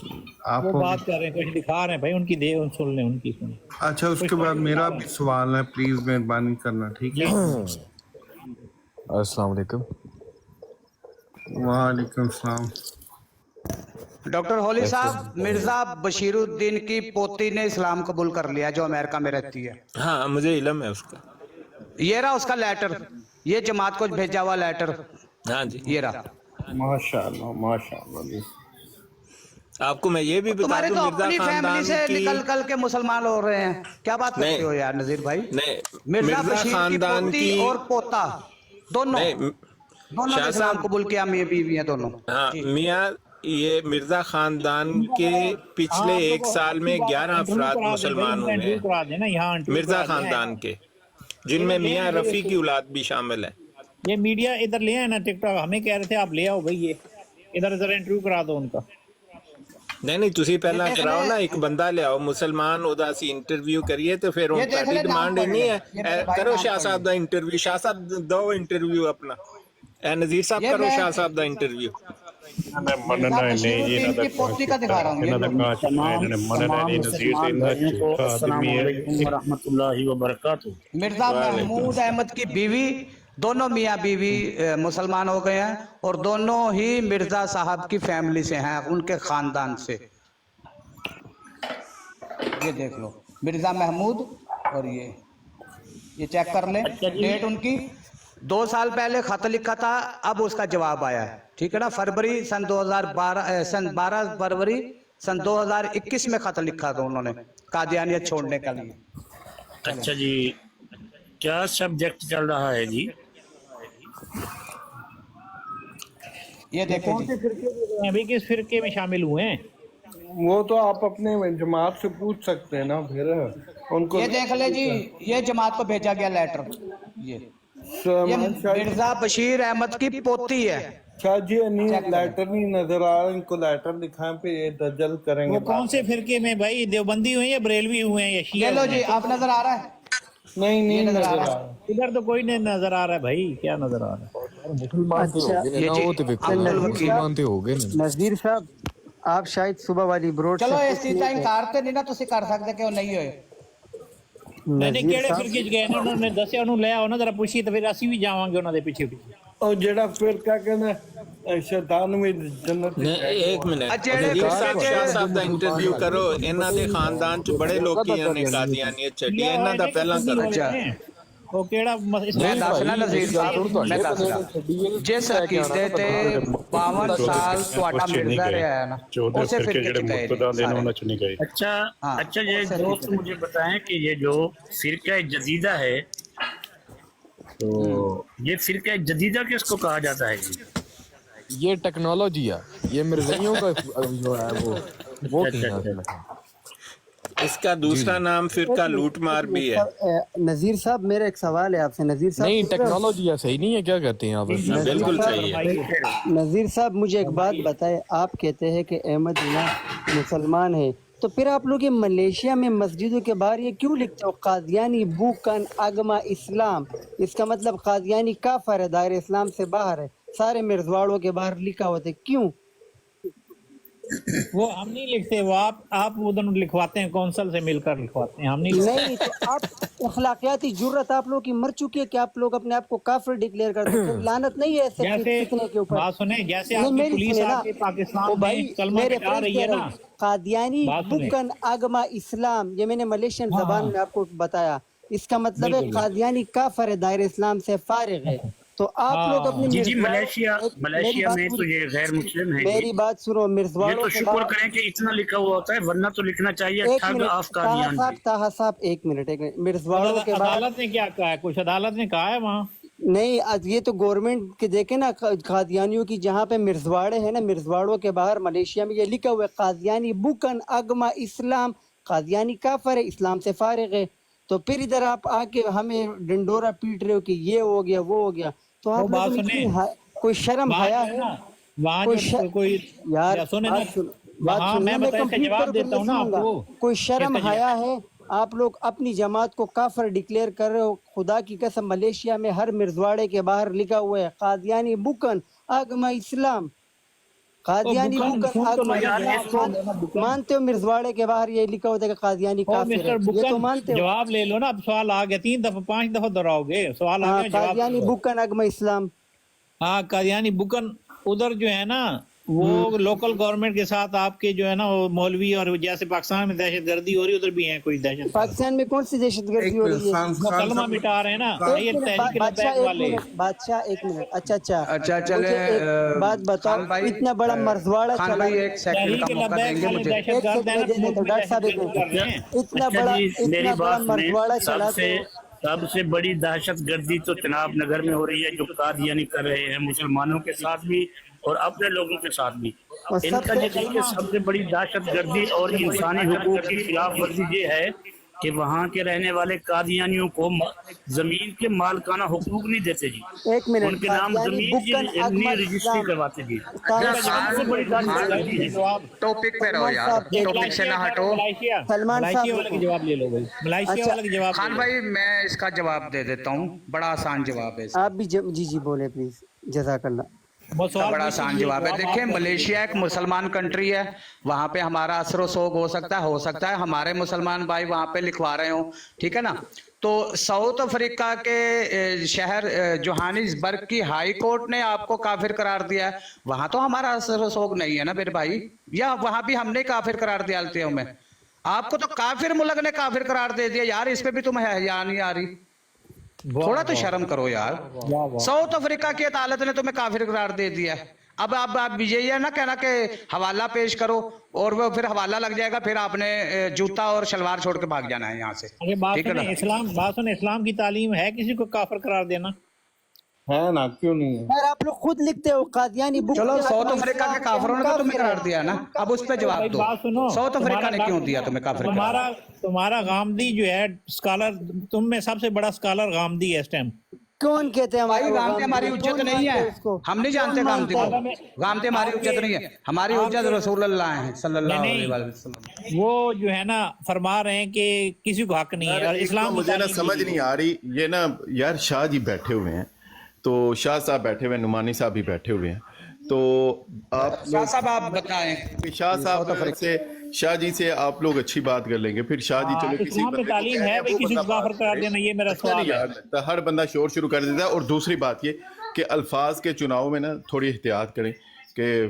आप वो हो बात गए? कर रहे हैं, कुछ दिखा रहे हैं भाई, उनकी दे सुन लें, उनकी सुन। अच्छा, उसके बाद मेरा भी सवाल है, प्लीज मेहरबानी करना, ठीक है? अस्सलाम वालेकुम। वालेकुम सलाम। डॉक्टर होली साहब, मिर्जा बशीरुद्दीन की पोती ने इस्लाम कबूल कर लिया, जो अमेरिका में रहती है। हाँ मुझे इल्म है उसका। ये रहा उसका लेटर, ये जमात को भेजा हुआ लेटर। हाँ जी, ये रहा। माशाल्लाह जी। आपको मैं ये भी बता तुम्हारे दूं तो मिर्जा अपनी खानदान फैमिली से की निकल कल के मुसलमान हो रहे हैं, क्या बात करते हो यार नजीर भाई। नहीं, मिर्जा मिर्जा बशीर की खानदान पोती की और पोता दोनों नहीं, दोनों शाह इस्लाम साहब, कबूल किया, मियां बीवी हैं दोनों। हाँ जी। मियाँ, ये मिर्जा खानदान के पिछले आप एक लोग साल में 11 इंटरव्यू अफराद करा दें भाई, मुसलमान उनका हुए इंटरव्यू हैं, करा देना, यहाँ इंटरव्यू मिर्जा करा दें। खानदान के, जिनमें मियाँ रफ़ी की औलाद भी शामिल है। ये मीडिया इधर ले आए ना, टिकटॉक हमें कह रहे थे आप ले आओ भाई, ये इधर जरा इंटरव्यू करा दो उनका। नहीं तुसी पहला देख कराओ ले- ना, एक बंदा ले आओ मुसलमान, ओदा सी इंटरव्यू करिए तो फिर ये उनका देख ले, नाम डिमांड पढ़ नहीं ले। है। ये मेरे भाई करो नाम शाह पढ़ साहब ले। दा इंटरव्यू, शाह साहब दो इंटरव्यू अपना, नजीर साहब ये करो मैं- शाह साहब दा इंटरव्यू। ਮੰਨਣਾ ਨਹੀਂ ਜੀ, ਇਹਨਾਂ ਦਾ की पोती का दिखा रहा हूँ, ये ਇਹਨਾਂ ਦਾ लो। ਕਾਸ਼ ਇਹਨਾਂ ਨੇ ਮੰਨਣਾ ਨਹੀਂ। ਨਜ਼ੀਰ ਤੇ ਇੰਨਾ ਝੂਠਾ ਆਦਮੀ है। मिर्जा महमूद अहमद की बीवी, दोनों मियाँ बीवी मुसलमान हो गए हैं और दोनों ही मिर्जा साहब की फैमिली से हैं, उनके खानदान से। ये देख लो मिर्जा महमूद, और ये चेक कर ले डेट उनकी। 2 साल पहले खत लिखा था, अब उसका जवाब आया है, ठीक है ना। फरवरी सन 2012 सन 12 फरवरी सन 2021 में खत लिखा था उन्होंने कादियानियत छोड़ने के लिए। अच्छा जी, क्या सब्जेक्ट चल रहा है जी? ये देखें कौन जी। से फिरके में, अभी किस फिरके में शामिल हुए हैं? वो तो आप अपने जमात से पूछ सकते हैं ना, फिर उनको ये देख ले जी, ये जमात को भेजा गया लेटर। ये मिर्जा बशीर अहमद की पोती है। शाह जी नहीं, चेक करें। लेटर नहीं नजर आ रहा, इनको लेटर दिखाएं पे ये दजल करेंगे। वो कौन से फिरके में भाई, देवबंदी हुए हैं या बरेलवी हुए हैं या ये शिया लो हुए जी, हैं? आप नजर आ रहा है? नहीं ये नहीं नजर आ नजर रहा आ है। रहा। इधर तो कोई नहीं नजर आ रहा है भाई, क्या नजर आ रहा है? ये जी अब्दुल वकील। नज़ीर साहब, आप शायद सुबह वाली ब्रोड चलो इस चीज का इनकार तो नहीं ना तुसी कर सकते कि वो नहीं होए। मैंने केड़े फिरके च गए ने, उन्होंने दसिया, उन्होंने ले आओ ना जरा पूछी, तो फिर ਅਸੀਂ ਵੀ ਜਾਵਾਂਗੇ ਉਹਨਾਂ ਦੇ ਪਿੱਛੇ ਪਿੱਛੇ। और जेड़ा फिर क्या कहना शैतान में जन्नत एक मिनट, ਜਿਹੜੇ नजीर साहब फिरके शाह साहब ਦਾ ਇੰਟਰਵਿਊ ਕਰੋ। ਇਹਨਾਂ ਦੇ ਖਾਨਦਾਨ ਚ ਬੜੇ ਲੋਕੀ ਨੇ ਕਾਦੀਆਨੀਅਤ ਛੱਡੀ, ਇਹਨਾਂ ਦਾ ਪਹਿਲਾਂ ਕਰੋ। अच्छा, ਉਹ ਕਿਹੜਾ मैं दसना नज़ीर साहब, मैं दसना जिस अकीदे ते 52 साल ਤੁਹਾਡਾ ਮਿਰਜ਼ਾ ਰਿਹਾ ਹੈ ਨਾ, 14 उसे फिरके फिर ਜਿਹੜੇ ਮੁਰਤਦਾ ਦੇ ਨੇ ਉਹਨਾਂ ਚ ਨਹੀਂ गए। अच्छा हाँ, अच्छा, ये ऐसा दोस्त ठीक है। मुझे बताएं कि ये जो फिरका जदीदा है, तो ये फिरका जदीदा किसको कहा जाता है जी? ये टेक्नोलॉजी है, ये मिर्जाइयों का जो है वो अच्छा, की अच्छा, है। इसका दूसरा नाम फिरका लूट मार भी है। नज़ीर साहब, मेरा एक सवाल है आपसे। नज़ीर साहब, नहीं, टेक्नोलॉजी है, सही नहीं है, क्या कहते हैं आप? बिल्कुल सही है। नज़ीर साहब, मुझे एक बात बताएं, आप कहते हैं कि अहमद जिना मुसलमान है, तो फिर आप लोग ये मलेशिया में मस्जिदों के बाहर ये क्यों लिखते हो कादियानी बुकन अगमा इस्लाम? इसका मतलब कादियानी काफर है, दायरे इस्लाम से बाहर है, सारे मिर्जवाड़ों के बाहर लिखा होता है, क्यों? वो हम नहीं लिखते, वो आप उधर लिखवाते हैं, कौंसल से मिलकर लिखवाते हैं, हम नहीं लिखते। नहीं, तो आप अखलाकियाती जुर्रत आप लोग की मर चुकी है कि आप लोग अपने आप को काफिर डिक्लेयर करते हैं। लानत नहीं है ऐसे जैसे कितने के ऊपर। बात सुने, जैसे नहीं, आपकी मेरी पुलिस सुने ना। आके ओ पाकिस्तान भाई, में कलमा मेरे मिटा फ्रेंड रही कह है रहे ना, हैं, कादियानी बात सुने। बुकन अगमा इस्लाम, ये मैंने मलेशियन हाँ, जबान हाँ। में आपको बताया। इसका मतलब है बिल्कुल। कादियानी काफर है, दायरे इस्लाम से फारिग है। तो आप हाँ। लोग अपने जी जी, मिर्जवाड़ों- मलेशिया मेरी मलेशिया बात में तो पूरी- ये गैर मुस्लिम है मेरी जी। बात सुनो, ये मिर्जवाड़ों तो के शुक्र बाहर- करें कि इतना लिखा हुआ होता है, वरना तो लिखना चाहिए एक ठग मिनट, ऑफ कादियान जी। ताहा साहब, एक मिनट, मिर्जवाड़ों के बाहर अदालत ने क्या कहा है, कुछ अदालत ने कहा है वहाँ? नहीं, आज ये तो गवर्नमेंट के देखे ना, कादियानियों की जहाँ पे मिर्जवाड़े हैं ना, मिर्जवाड़ों के बाहर मलेशिया में ये लिखा हुआ है कादियानी बुकन अगमा इस्लाम, कादियानी काफर है, इस्लाम से फारिग है। तो फिर इधर आप आके हमें डंडोरा पीट रहे हो कि ये हो गया वो हो गया। तो आप बात लोगों में सुने। कोई शर्म वहाँ हया जो है? ना, वहाँ कोई जो कोई यार, या सुने ना, बात वहाँ सुनो, मैं बताया, इसका कंप्लीट जवाब करो, देता फिर हूँ ना मैं सुनूंगा। आपको। कोई शर्म इसका हया है? आप लोग अपनी जमात को काफर डिक्लेयर कर रहे हो। खुदा की कसम, मलेशिया में हर मिर्जवाड़े के बाहर लिखा हुआ है कादियानी बुकन अगमा इस्लाम, कादियानी बुकन, बुकन सुन तो अगमा लो यार, इस्लाम। इसको बुकन। मानते हो मिर्जवाड़े के बाहर ये लिखा होता है कि कादियानी ओ काफिर मिस्टर है? ये तो बुकन, मानते हो? जवाब ले लो ना, अब सवाल आ गया, 3 दफा 5 दफा दोहराओगे, सवाल आ हाँ, गया, जवाब कादियानी दो। बुकन अगमा इस्लाम। हाँ, कादियानी बुकन, उधर जो है ना, وہ لوکل گورنمنٹ کے ساتھ آپ کے جو ہے نا وہ مولوی اور جیسے پاکستان میں دہشت گردی ہو رہی ہے ادھر بھی ہیں کوئی دہشت پاکستان میں کون سی دہشت گردی ہو رہی ہے؟ وہ کلمہ مٹا رہے ہیں نا یہ تحریک لبیک والے. بادشاہ ایک منٹ. اچھا اچھا چلے مجھے ایک بات بتاؤ, اتنا بڑا مرزواڑا خان چلا, بھائی ایک سیکنڈ کا تحریک موقع دیں لبیک گے والے مجھے. دہشت گرد ہیں نا, ڈاکٹر صاحب ایک کر رہے ہیں. اتنا اچھا بڑا جی میری اتنا بڑا بات سنیں. مرزواڑا چلا سب سے بڑی دہشت گردی تو چناب نگر میں ہو رہی ہے جو قادیانی کر رہے ہیں مسلمانوں کے ساتھ بھی اور اپنے لوگوں کے ساتھ بھی. ان کا یہ سب سے بڑی دہشت گردی اور انسانی حقوق کی خلاف ورزی یہ ہے کہ وہاں کے رہنے والے قادیانیوں کو زمین کے مالکانہ حقوق نہیں دیتے جی. ایک منٹ. ان کے نام زمین نہیں رجسٹری کرواتے جی. سب سے بڑی دہشت گردی ہے. ٹاپک پہ رہو یار, ٹاپک سے نہ ہٹو. سلمان ملائشیا صاحب والے کا جواب لے لو بھائی, ملائشیا والے کا جواب. خان بھائی میں اس کا جواب دے دیتا ہوں, بڑا آسان جواب ہے. آپ بھی جی بولے پلیز, جزاک اللہ. بڑا آسان جواب ہے. دیکھیں ملیشیا ایک مسلمان کنٹری ہے, وہاں پہ ہمارا اثر و سوگ ہو سکتا ہے ہمارے مسلمان بھائی وہاں پہ لکھوا رہے ہوں, ٹھیک ہے نا. تو ساؤتھ افریقہ کے شہر جوہانسبرگ کی ہائی کورٹ نے آپ کو کافر قرار دیا ہے, وہاں تو ہمارا اثر و سوگ نہیں ہے نا میرے بھائی, یا وہاں بھی ہم نے کافر قرار دیا ہوں میں آپ کو, تو کافر ملک نے کافر قرار دے دیا یار, اس پہ بھی تمہیں حیا نہیں آ رہی, تھوڑا تو شرم کرو یار. ساؤتھ افریقہ کی عدالت نے تمہیں کافر قرار دے دیا. اب آپ یہ ہے نا کہنا کہ حوالہ پیش کرو اور وہ پھر حوالہ لگ جائے گا, پھر آپ نے جوتا اور شلوار چھوڑ کے بھاگ جانا ہے یہاں سے. ٹھیک ہے نا, اسلام کی تعلیم ہے کسی کو کافر قرار دینا ہے نا, کیوں نہیں ہے؟ یار آپ لوگ خود لکھتے ہو قادیانی بک. چلو ساؤتھ افریقہ کے کافروں نے تو تمہیں قرار دیا نا, اب اس پہ جواب دو. ساؤتھ افریقہ نے کیوں دیا تمہیں کافر قرار؟ تمہارا غامدی جو ہے اسکالر, تم میں سب سے بڑا اسکالر غامدی ہے اس ٹائم. کون کہتے ہیں بھائی غامدی ہماری حجت نہیں ہے, ہم نہیں جانتے غامدی کو. غامدی ہماری حجت نہیں ہے, ہماری حجت رسول اللہ ہیں صلی اللہ علیہ وسلم. وہ جو ہے نا فرما رہے ہیں کہ کسی کو حق نہیں ہے, اور اسلام مجھے نا سمجھ نہیں آ رہی یہ نا یار. شاہ جی بیٹھے ہوئے ہیں, تو شاہ صاحب بیٹھے ہوئے ہیں, نعمانی صاحب بھی بیٹھے ہوئے ہیں, تو آپ شاہ صاحب آپ بتائیں. شاہ صاحب سے شاہ جی سے آپ لوگ اچھی بات کر لیں گے, پھر شاہ جی چلو کسی اسلام میں تعلیم ہے بھائی کسی کو کافر قرار دینا, یہ میرا سوال ہے. ہر بندہ شور شروع کر دیتا ہے. اور دوسری بات یہ کہ الفاظ کے چناؤ میں نا تھوڑی احتیاط کریں, کہ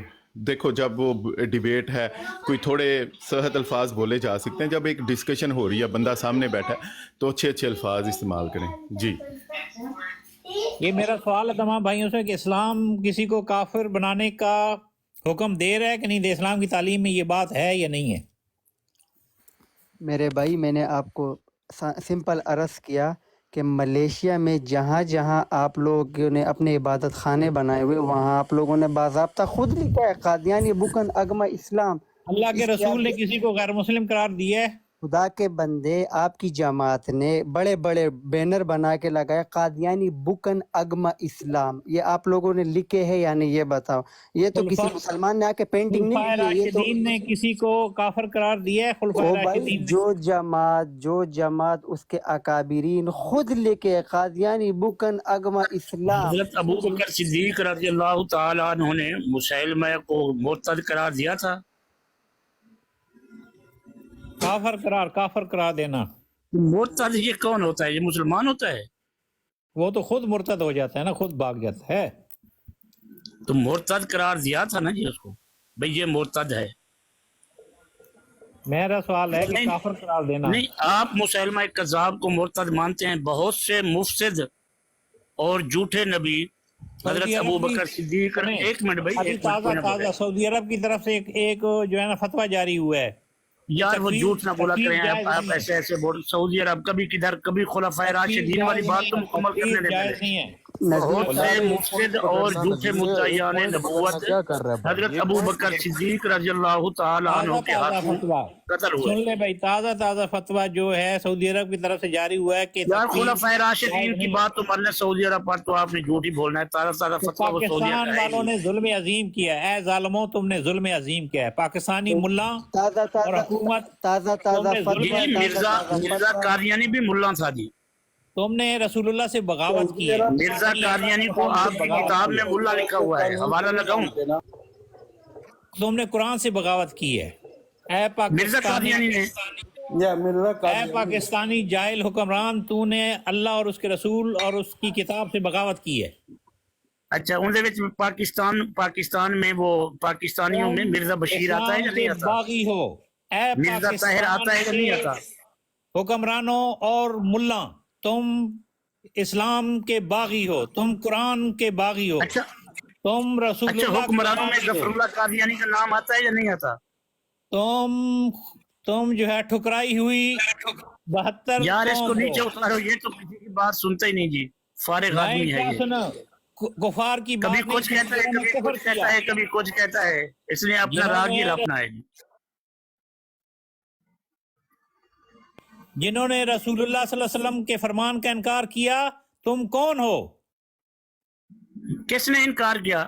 دیکھو جب وہ ڈیبیٹ ہے کوئی تھوڑے صحت الفاظ بولے جا سکتے ہیں, جب ایک ڈسکشن ہو رہی ہے بندہ سامنے بیٹھا ہے تو اچھے الفاظ استعمال کریں. جی یہ میرا سوال ہے تمام بھائیوں سے کہ اسلام کسی کو کافر بنانے کا حکم دے رہا ہے کہ نہیں دے, اسلام کی تعلیم میں یہ بات ہے یا نہیں ہے؟ میرے بھائی میں نے آپ کو سمپل عرض کیا کہ ملیشیا میں جہاں جہاں آپ لوگوں نے اپنے عبادت خانے بنائے ہوئے وہاں آپ لوگوں نے باضابطہ خود لکھا ہے قادیانی بکن اگما اسلام. اللہ کے رسول نے کسی کو غیر مسلم قرار دیا ہے؟ خدا کے بندے آپ کی جماعت نے بڑے بڑے بینر بنا کے لگایا قادیانی بکن اگما اسلام, یہ آپ لوگوں نے لکھے ہیں یا نہیں یہ بتاؤ. یہ تو کسی مسلمان نے آ کے پینٹنگ نہیں کی ہے, یہ تو نے کسی کو کافر قرار دیا ہے. خلفائے راشدین جو جماعت اس کے اکابرین خود لکھے قادیانی بکن اگما اسلام. حضرت ابو بکر صدیق رضی اللہ تعالیٰ عنہ نے مسلمہ کو مرتد قرار دیا تھا. کافر قرار دینا, مرتد یہ کون ہوتا ہے؟ یہ مسلمان ہوتا ہے؟ وہ تو خود مرتد ہو جاتا ہے نا, خود بھاگ جاتا ہے. تو مرتد قرار دیا تھا نا جی اس کو, بھئی یہ مرتد ہے. میرا سوال ہے کہ کافر قرار دینا. نہیں, آپ مسلمہ کذاب کو مرتد مانتے ہیں. بہت سے مفسد اور جھوٹے نبی حضرت ابو بکر صدیق. ایک منٹ بھائی, تازہ سعودی عرب کی طرف سے ایک جو ہے نا فتویٰ جاری ہوا ہے. یار وہ جھوٹ نہ بولا کریں آپ ایسے بول. سعودی عرب کبھی کدھر, کبھی خلفائے راشدین والی بات تو مکمل کرنے دیں. بہت سے مفسد اور جھوٹے مدعیان نبوت حضرت ابو بکر صدیق رضی اللہ تعالیٰ عنہ کے ہاتھوں قتل ہوئے. سن لے بھائی, تازہ فتویٰ جو ہے سعودی عرب کی طرف سے جاری ہوا ہے کہ یار خلفائے راشدین کی بات تو مرنے سعودی عرب پر تو آپ نے جھوٹ ہی بولنا ہے. تازہ فتویٰ وہ سعودی عرب پاکستان والوں نے ظلم عظیم کیا ہے. اے ظالموں, تم نے ظلم عظیم کیا ہے. پاکستانی ملا اور حکومت, مرزا قادیانی بھی ملا تھا جی. تم نے رسول اللہ سے بغاوت کی ہے. مرزا قادیانی کو آپ کی کتاب میں ملا لکھا ہوا ہے, حوالہ لگاؤں. تم نے قرآن سے بغاوت کی ہے. اے مرزا قادیانی نے, اے پاکستانی جاہل حکمران, تو نے اللہ اور اس کے رسول اور اس کی کتاب سے بغاوت کی ہے. अच्छा उनके विच पाकिस्तान में वो पाकिस्तानियों में मिर्जा बशीर आता है या नहीं आता? बागी हो ए मिर्जा ताहिर आता है या नहीं आता? हुक्मरानों और मुल्ला, तुम इस्लाम के बागी हो, तुम कुरान के बागी हो, अच्छा तुम अच्छा, रसूलुल्लाह के हुक्मरानों में बागी हो, जफरुल्लाह कादियानी का नाम आता है या नहीं आता? तुम जो है ठुकराई हुई 72 यार इसको कौम नीचे हो। उतारो, ये तो किसी की बात सुनता ही नहीं जी, फारिग आदमी नहीं है क्या ये। सुना, कुफार की कभी बात कुछ नहीं कहता है, सुनी, कभी कुफर कुछ कहता किया। है, कभी कुछ कहता है, इसलिए अपना जिन्होंने- रागीर अपना है जी। जिन्होंने रसूलुल्लाह सल्लल्लाहु अलैहि वसल्लम के फरमान का इनकार किया, तुम कौन हो? किसने इनकार किया?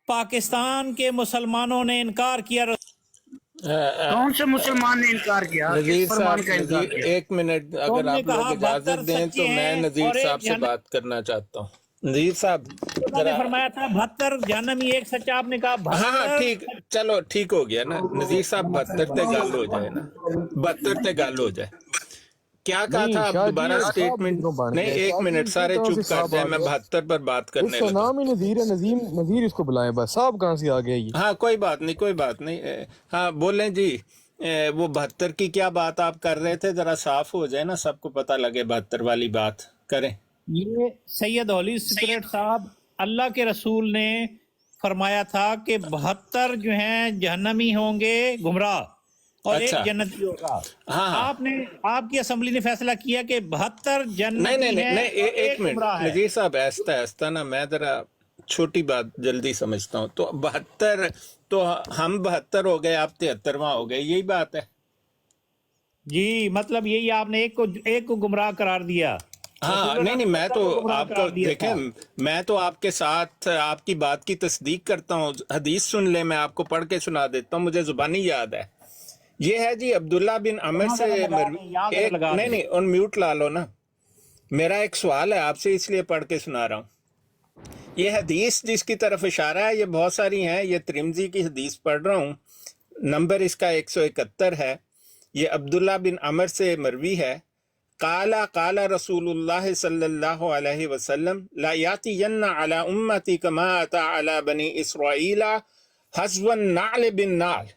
पाकिस्तान के मुसलमानों ने इनकार किया। कौन से मुसलमान ने इनकार किया? नजीर किस फरमान साहब, का इनकार नजीर किया? एक मिनट अगर तुमने आप कहा लोग इजाजत 72 दें तो सच्चे मैं हैं नजीर और एक साहब से जहन्नम- बात करना चाहता हूँ। नजीर साहब उन्होंने जरा, फरमाया था 72 जहन्नमी एक सच्चा, आपने कहा हाँ हाँ 72 ठीक, चलो ठीक हो गया ना नजीर साहब, 72 ते गल हो जाए ना, 72 ते गल हो जाए। क्या कहा नहीं था आप शाह जी, दोबारा ये साहब स्टेटमेंट? क्यों बन नहीं गए? एक शाह जी, मिनट, इनकी सारे कहाँ चुप से कर साहब जाए, आ मैं गए? 72 पर बात करने इसका लगा। नाम ही नजीर है, नजीर इसको बुलाएं बस। साहब कहाँ से आ गया ये? हाँ कोई बात नहीं, कोई बात नहीं। हाँ बोलें जी। वो 72 की क्या बात आप कर रहे थे, जरा साफ हो जाए ना, सबको पता लगे 72 वाली बात करें। ये सैयद होली स्पिरिट साहब, अल्लाह के रसूल ने फरमाया था कि 72 जो हैं जहन्नमी होंगे गुमराह और अच्छा। एक जन्नती होगा। हाँ हाँ आपकी असेंबली ने फैसला किया कि 72 नहीं जन्नती नहीं नहीं, हैं नहीं और एक मिनट गुमराह है। नजीर साहब, ऐसा ऐसा ना, मैं जरा छोटी बात जल्दी समझता हूँ। तो 72, तो हम 72 हो गए, आप 73वां हो गए, यही बात है। जी मतलब यही, आपने एक को गुमराह करार दिया। हाँ नहीं नहीं, मैं तो गुमराह आपको करार दिया था। देखें, मैं तो आपके साथ आपकी बात की तस्दीक करता हूँ। हदीस सुन ले, मैं आपको पढ़ के सुना देता हूँ, मुझे जुबानी याद है। ये है जी, अब्दुल्ला बिन अमर से एक नहीं नहीं, उन म्यूट ला लो ना। मेरा एक सवाल है आपसे, इसलिए पढ़ के सुना रहा हूँ। ये हदीस जिसकी तरफ इशारा है, ये बहुत सारी हैं। ये तिरमिज़ी की हदीस पढ़ रहा हूँ, नंबर इसका 171 है। ये अब्दुल्ला बिन अमर से मरवी है। काला काला रसूलुल्लाह सल्लल्लाहु अलैहि वसल्लम ला यातियन्ना अला उम्मती कमा अता अला बनी इसराईला हज़वन नाल बिन नाल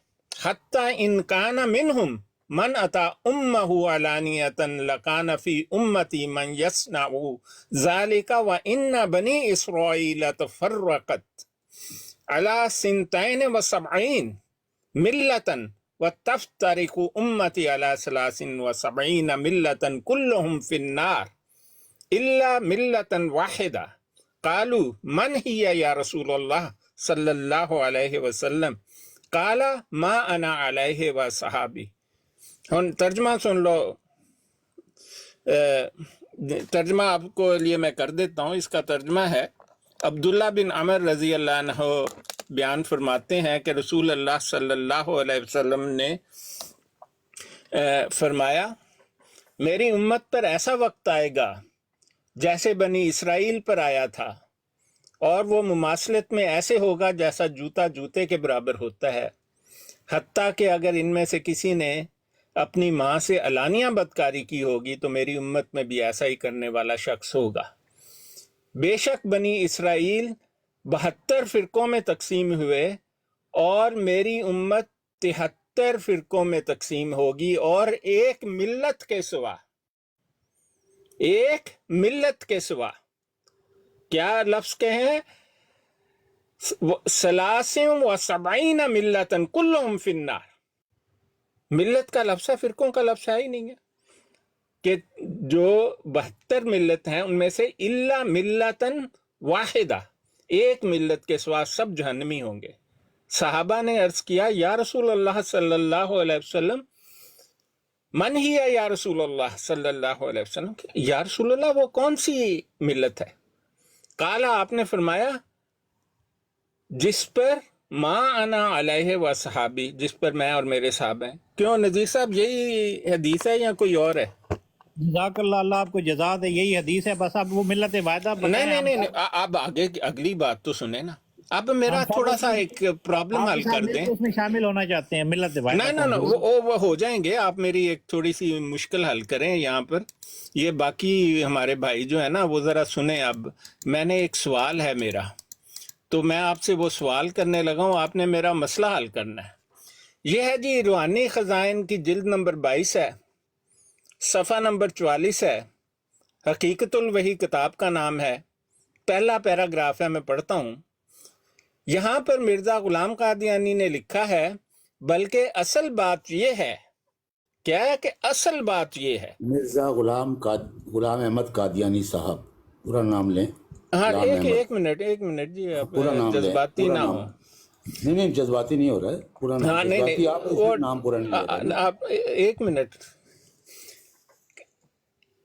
हत्ता इन काना मिनहुम मन अता उम्महु अलानियतन लकाना फी उम्मती मन यस्नउ ज़ालिका व इन्ना बनी इसराईला तफर्रक़त अला सिंतैन व सबईन मिल्लतन व तफ्तरिकु उम्मती अला सलासिन व सबईन मिल्लतन कुल्लुहुम फिन्नार इल्ला मिल्लतन वाहिदा। कालू मन हिया या रसूलल्लाह सल्लल्लाहु अलैहि वसल्लम। काला मा अना अलैहि व सहाबी। हम तर्जमा सुन लो। तर्जमा आपको लिए मैं कर देता हूँ। इसका तर्जमा है, अब्दुल्ला बिन अमर रजी अल्लाह अन्हु बयान फरमाते हैं कि रसूल अल्लाह सल्लल्लाहु अलैहि वसल्लम ने फरमाया, मेरी उम्मत पर ऐसा वक्त आएगा जैसे बनी इसराइल पर आया था, और वो मुमासलत में ऐसे होगा जैसा जूता जूते के बराबर होता है। हत्ता कि अगर इनमें से किसी ने अपनी माँ से अलानिया बदकारी की होगी तो मेरी उम्मत में भी ऐसा ही करने वाला शख्स होगा। बेशक बनी इसराइल 72 फिरकों में तकसीम हुए और मेरी उम्मत 73 फिरकों में तकसीम होगी, और एक मिल्लत के सिवा क्या लफ्ज कहें, सलासिम व सबईन मिल्लतन कुल्लुहुम फिन्नार। मिल्लत का लफ्ज है, फिरकों का लफ्ज है ही नहीं है। कि जो 72 मिल्लत हैं उनमें से इल्ला मिल्लतन वाहिदा, एक मिल्लत के सिवा सब जहन्नमी होंगे। सहाबा ने अर्ज किया, या रसूल अल्लाह सल्लल्लाहु अलैहि वसल्लम, मन ही है या रसूल अल्लाह सल्लल्लाहु अलैहि वसल्लम, या रसूल अल्लाह वो कौन सी मिल्लत है? काला, आपने फरमाया, जिस पर माँ अना अलैहि व सहाबी, जिस पर मैं और मेरे साहब हैं। क्यों नजीर साहब, यही हदीस है या कोई और है? जज़ाकल्लाह, अल्लाह आपको जज़ा दे, यही हदीस है। बस अब वो मिल्लत वाहिदा नहीं नहीं नहीं, आप आगे की अगली बात तो सुने ना। اب میرا تھوڑا سا ایک پرابلم حل کر دیں. اس میں شامل ہونا چاہتے ہیں ملت نہ وہ ہو جائیں گے. آپ میری ایک تھوڑی سی مشکل حل کریں یہاں پر. یہ باقی ہمارے بھائی جو ہے نا وہ ذرا سنیں. اب میں نے ایک سوال ہے میرا، تو میں آپ سے وہ سوال کرنے لگا ہوں، آپ نے میرا مسئلہ حل کرنا ہے. یہ ہے جی روحانی خزائن کی جلد نمبر 22 ہے، صفحہ نمبر 44 ہے. حقیقت الوحی کتاب کا نام ہے. پہلا پیراگراف ہے، میں پڑھتا ہوں. یہاں پر مرزا غلام قادیانی نے لکھا ہے، بلکہ اصل بات یہ ہے، کیا ہے کہ اصل بات یہ ہے. مرزا غلام احمد قادیانی صاحب، پورا نام لیں. ہاں ایک منٹ جی، آپ جذباتی نہ ہو. نہیں جذباتی نہیں ہو رہا ہے، پورا نام. ہاں نہیں نام پورا نہیں لے رہے. آپ ایک منٹ.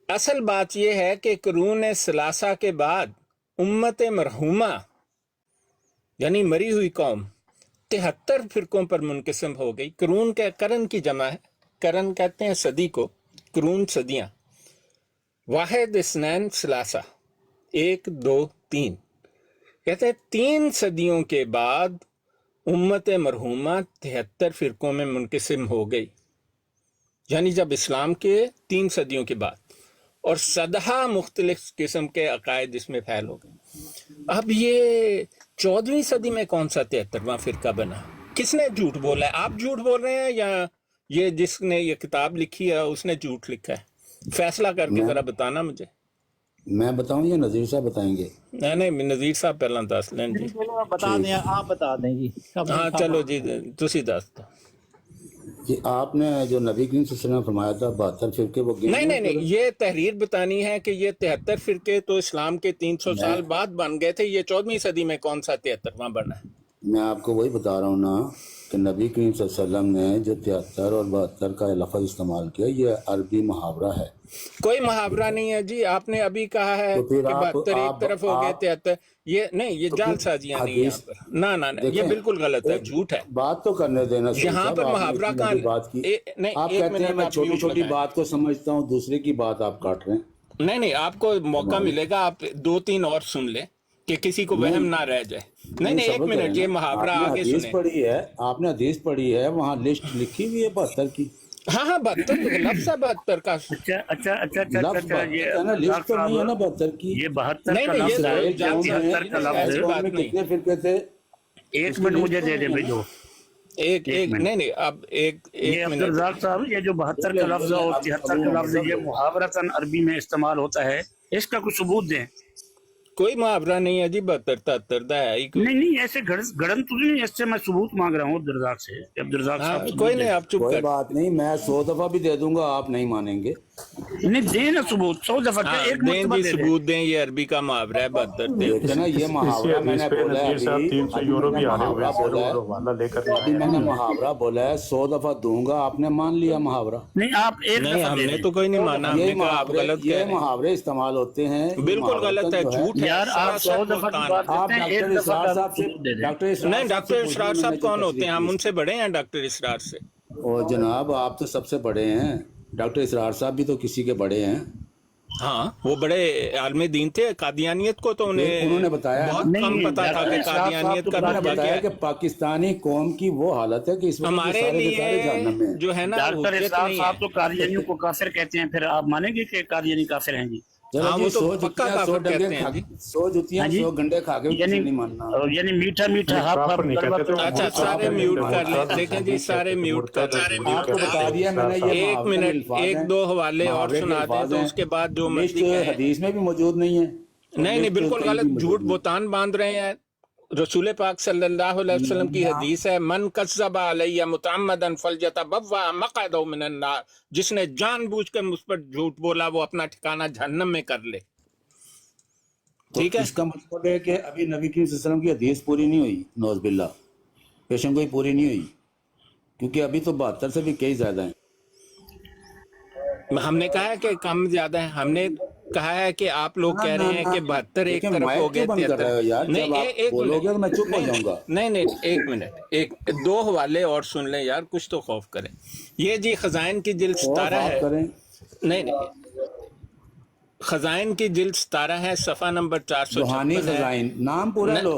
اصل بات یہ ہے کہ قرون ثلاثہ کے بعد امت مرحومہ یعنی مری ہوئی قوم 73 فرقوں پر منقسم ہو گئی. قرون کے قرن کی جمع ہے، قرن کہتے ہیں صدی کو، قرون صدیاں. واحد اثنین ثلاثہ، 1 2 3 کہتے ہیں 3 صدیوں کے بعد امت مرحومہ 73 فرقوں میں منقسم ہو گئی، یعنی جب اسلام کے 3 صدیوں کے بعد، اور صدہا مختلف قسم کے عقائد اس میں پھیل ہو گئے. اب یہ 14ویں صدی میں کون سا 73واں فرقہ بنا؟ کس نے جھوٹ بولا ہے؟ آپ جھوٹ بول رہے ہیں یا یہ جس نے یہ کتاب لکھی ہے اس نے جھوٹ لکھا ہے؟ فیصلہ کر کے ذرا بتانا مجھے. میں بتاؤں یا نذیر صاحب بتائیں گے؟ نہیں نذیر صاحب پہلا دس لیں جی. بتا دیں، آپ بتا دیں جی. ہاں چلو جی تسی دس دو. کہ آپ نے جو نبی کریم صلی اللہ علیہ وسلم نے فرمایا تھا 72 فرقے، وہ نہیں یہ تحریر بتانی ہے کہ یہ 73 فرقے تو اسلام کے 300 سال بعد بن گئے تھے. یہ 14ویں صدی میں کون سا 73واں بنا ہے؟ میں آپ کو وہی بتا رہا ہوں نا کہ نبی کریم صلی اللہ علیہ وسلم نے جو 73 اور 72 کا لفظ استعمال کیا، یہ عربی محاورہ ہے. کوئی محاورہ نہیں ہے جی. آپ نے ابھی کہا ہے کہ 72 ایک طرف ہو گئے 73. یہ نہیں، یہ جعل سازیاں نہیں ہیں یہاں پر. نہ یہ بالکل غلط ہے، جھوٹ ہے. بات تو کرنے دینا. یہاں پر محاورہ کہاں؟ آپ کہتے ہیں میں چھوٹی چھوٹی بات کو سمجھتا ہوں، دوسرے کی بات آپ کاٹ رہے ہیں. نہیں آپ کو موقع ملے گا، آپ 2-3 اور سن لیں کہ کسی کو وہم نہ رہ جائے. نہیں ایک منٹ، یہ محاورہ آگے سنیں. پڑھی ہے آپ نے، حدیث پڑھی ہے، وہاں لسٹ لکھی ہوئی ہے 72 کی. ہاں 72 لفظ ہے 72 کا. اچھا یہ لسٹ تو نہیں ہے نا 72 کی. یہ 72 کا لفظ ہے. کتنے فرقے تھے؟ 1 منٹ مجھے دے دیں بھائی. ایک نہیں اب ایک عبدالرزاق صاحب، یہ جو 72 کا لفظ اور 73 کا لفظ یہ محاورتاً عربی میں استعمال ہوتا ہے، اس کا کوئی ثبوت دیں. کوئی محاورہ نہیں ہے جی. 72-73 دا ہے. نہیں ایسے گڑن تو نہیں. اس سے میں ثبوت مانگ رہا ہوں عبدالرزاق سے. عبدالرزاق صاحب کوئی نہیں، آپ چپ کوئی بات نہیں، میں 100 دفعہ بھی دے دوں گا، آپ نہیں مانیں گے. نہیں دیں نا ثبوت. 100 دفعہ کیا ایک مرتبہ دے دیں. ثبوت دیں. یہ عربی کا محاورہ ہے 72. نا یہ محاورہ میں نے بولا ہے، میں نے محاورہ بولا ہے 100 دفعہ دوں گا، آپ نے مان لیا محاورہ. نہیں آپ ایک دفعہ. ہم نے تو کوئی نہیں مانا. ہم نے کہا آپ غلط کہہ رہے ہیں. یہ محاورے استعمال ہوتے ہیں. بالکل غلط ہے، جھوٹ ہے یار. آپ 100 دفعہ کی بات کرتے ہیں، ایک دفعہ نہیں. ڈاکٹر اسرار صاحب کون ہوتے ہیں؟ ہم ان سے بڑے ہیں ڈاکٹر اسرار سے. اور جناب آپ تو سب سے بڑے ہیں. ڈاکٹر اسرار صاحب بھی تو کسی کے بڑے ہیں. ہاں وہ بڑے عالم دین تھے. قادیانیت کو تو انہوں نے بتایا بہت کم پتا تھا کہ قادیانیت کا رتبہ کیا ہے. کہ پاکستانی قوم کی وہ حالت ہے کہ اس وقت ہمارے لیے جو ہے نا ڈاکٹر اسرار صاحب تو قادیانیوں کو کافر کہتے ہیں. پھر آپ مانیں گے کہ قادیانی کافر ہیں جی؟ وہ تو پکا کافر کہتے ہیں جی. 100 جتیاں 100 گنڈے کھا کے نہیں ماننا. یعنی میٹھا اچھا سارے میوٹ کر لیں. دیکھیں جی سارے میوٹ کر لیں. آپ کو بتا دیا میں نے. یہ 1 منٹ 1-2 حوالے اور سنا دیں تو اس کے بعد جو حدیث میں بھی موجود نہیں ہے. نہیں بالکل غلط. جھوٹ بہتان باندھ رہے ہیں. رسول پاک صلی اللہ علیہ وسلم کی حدیث ہے، من کذب علی متعمدا فلیتبوأ مقعدہ من النار. جس نے جان بوجھ کر مجھ پر جھوٹ بولا وہ اپنا ٹھکانہ جہنم میں کر لے. ٹھیک ہے. اس کا مطلب ہے کہ ابھی نبی کریم صلی اللہ علیہ وسلم کی حدیث پوری نہیں ہوئی. نعوذ باللہ، پیشن گوئی پوری نہیں ہوئی، کیونکہ ابھی تو 72 سے بھی کئی زیادہ ہیں. ہم نے کہا ہے کہ کم زیادہ ہیں. ہم نے کہا ہے کہ آپ لوگ کہہ رہے ہیں کہ 72 ایک طرف ہو گئے. نہیں 1 منٹ 2 حوالے اور سن لیں یار، کچھ تو خوف کریں. یہ جی خزائن کی جلد 17 ہے. نہیں خزائن کی جلد 17 ہے، صفحہ نمبر 456 روحانی خزائن. نام پورا لو.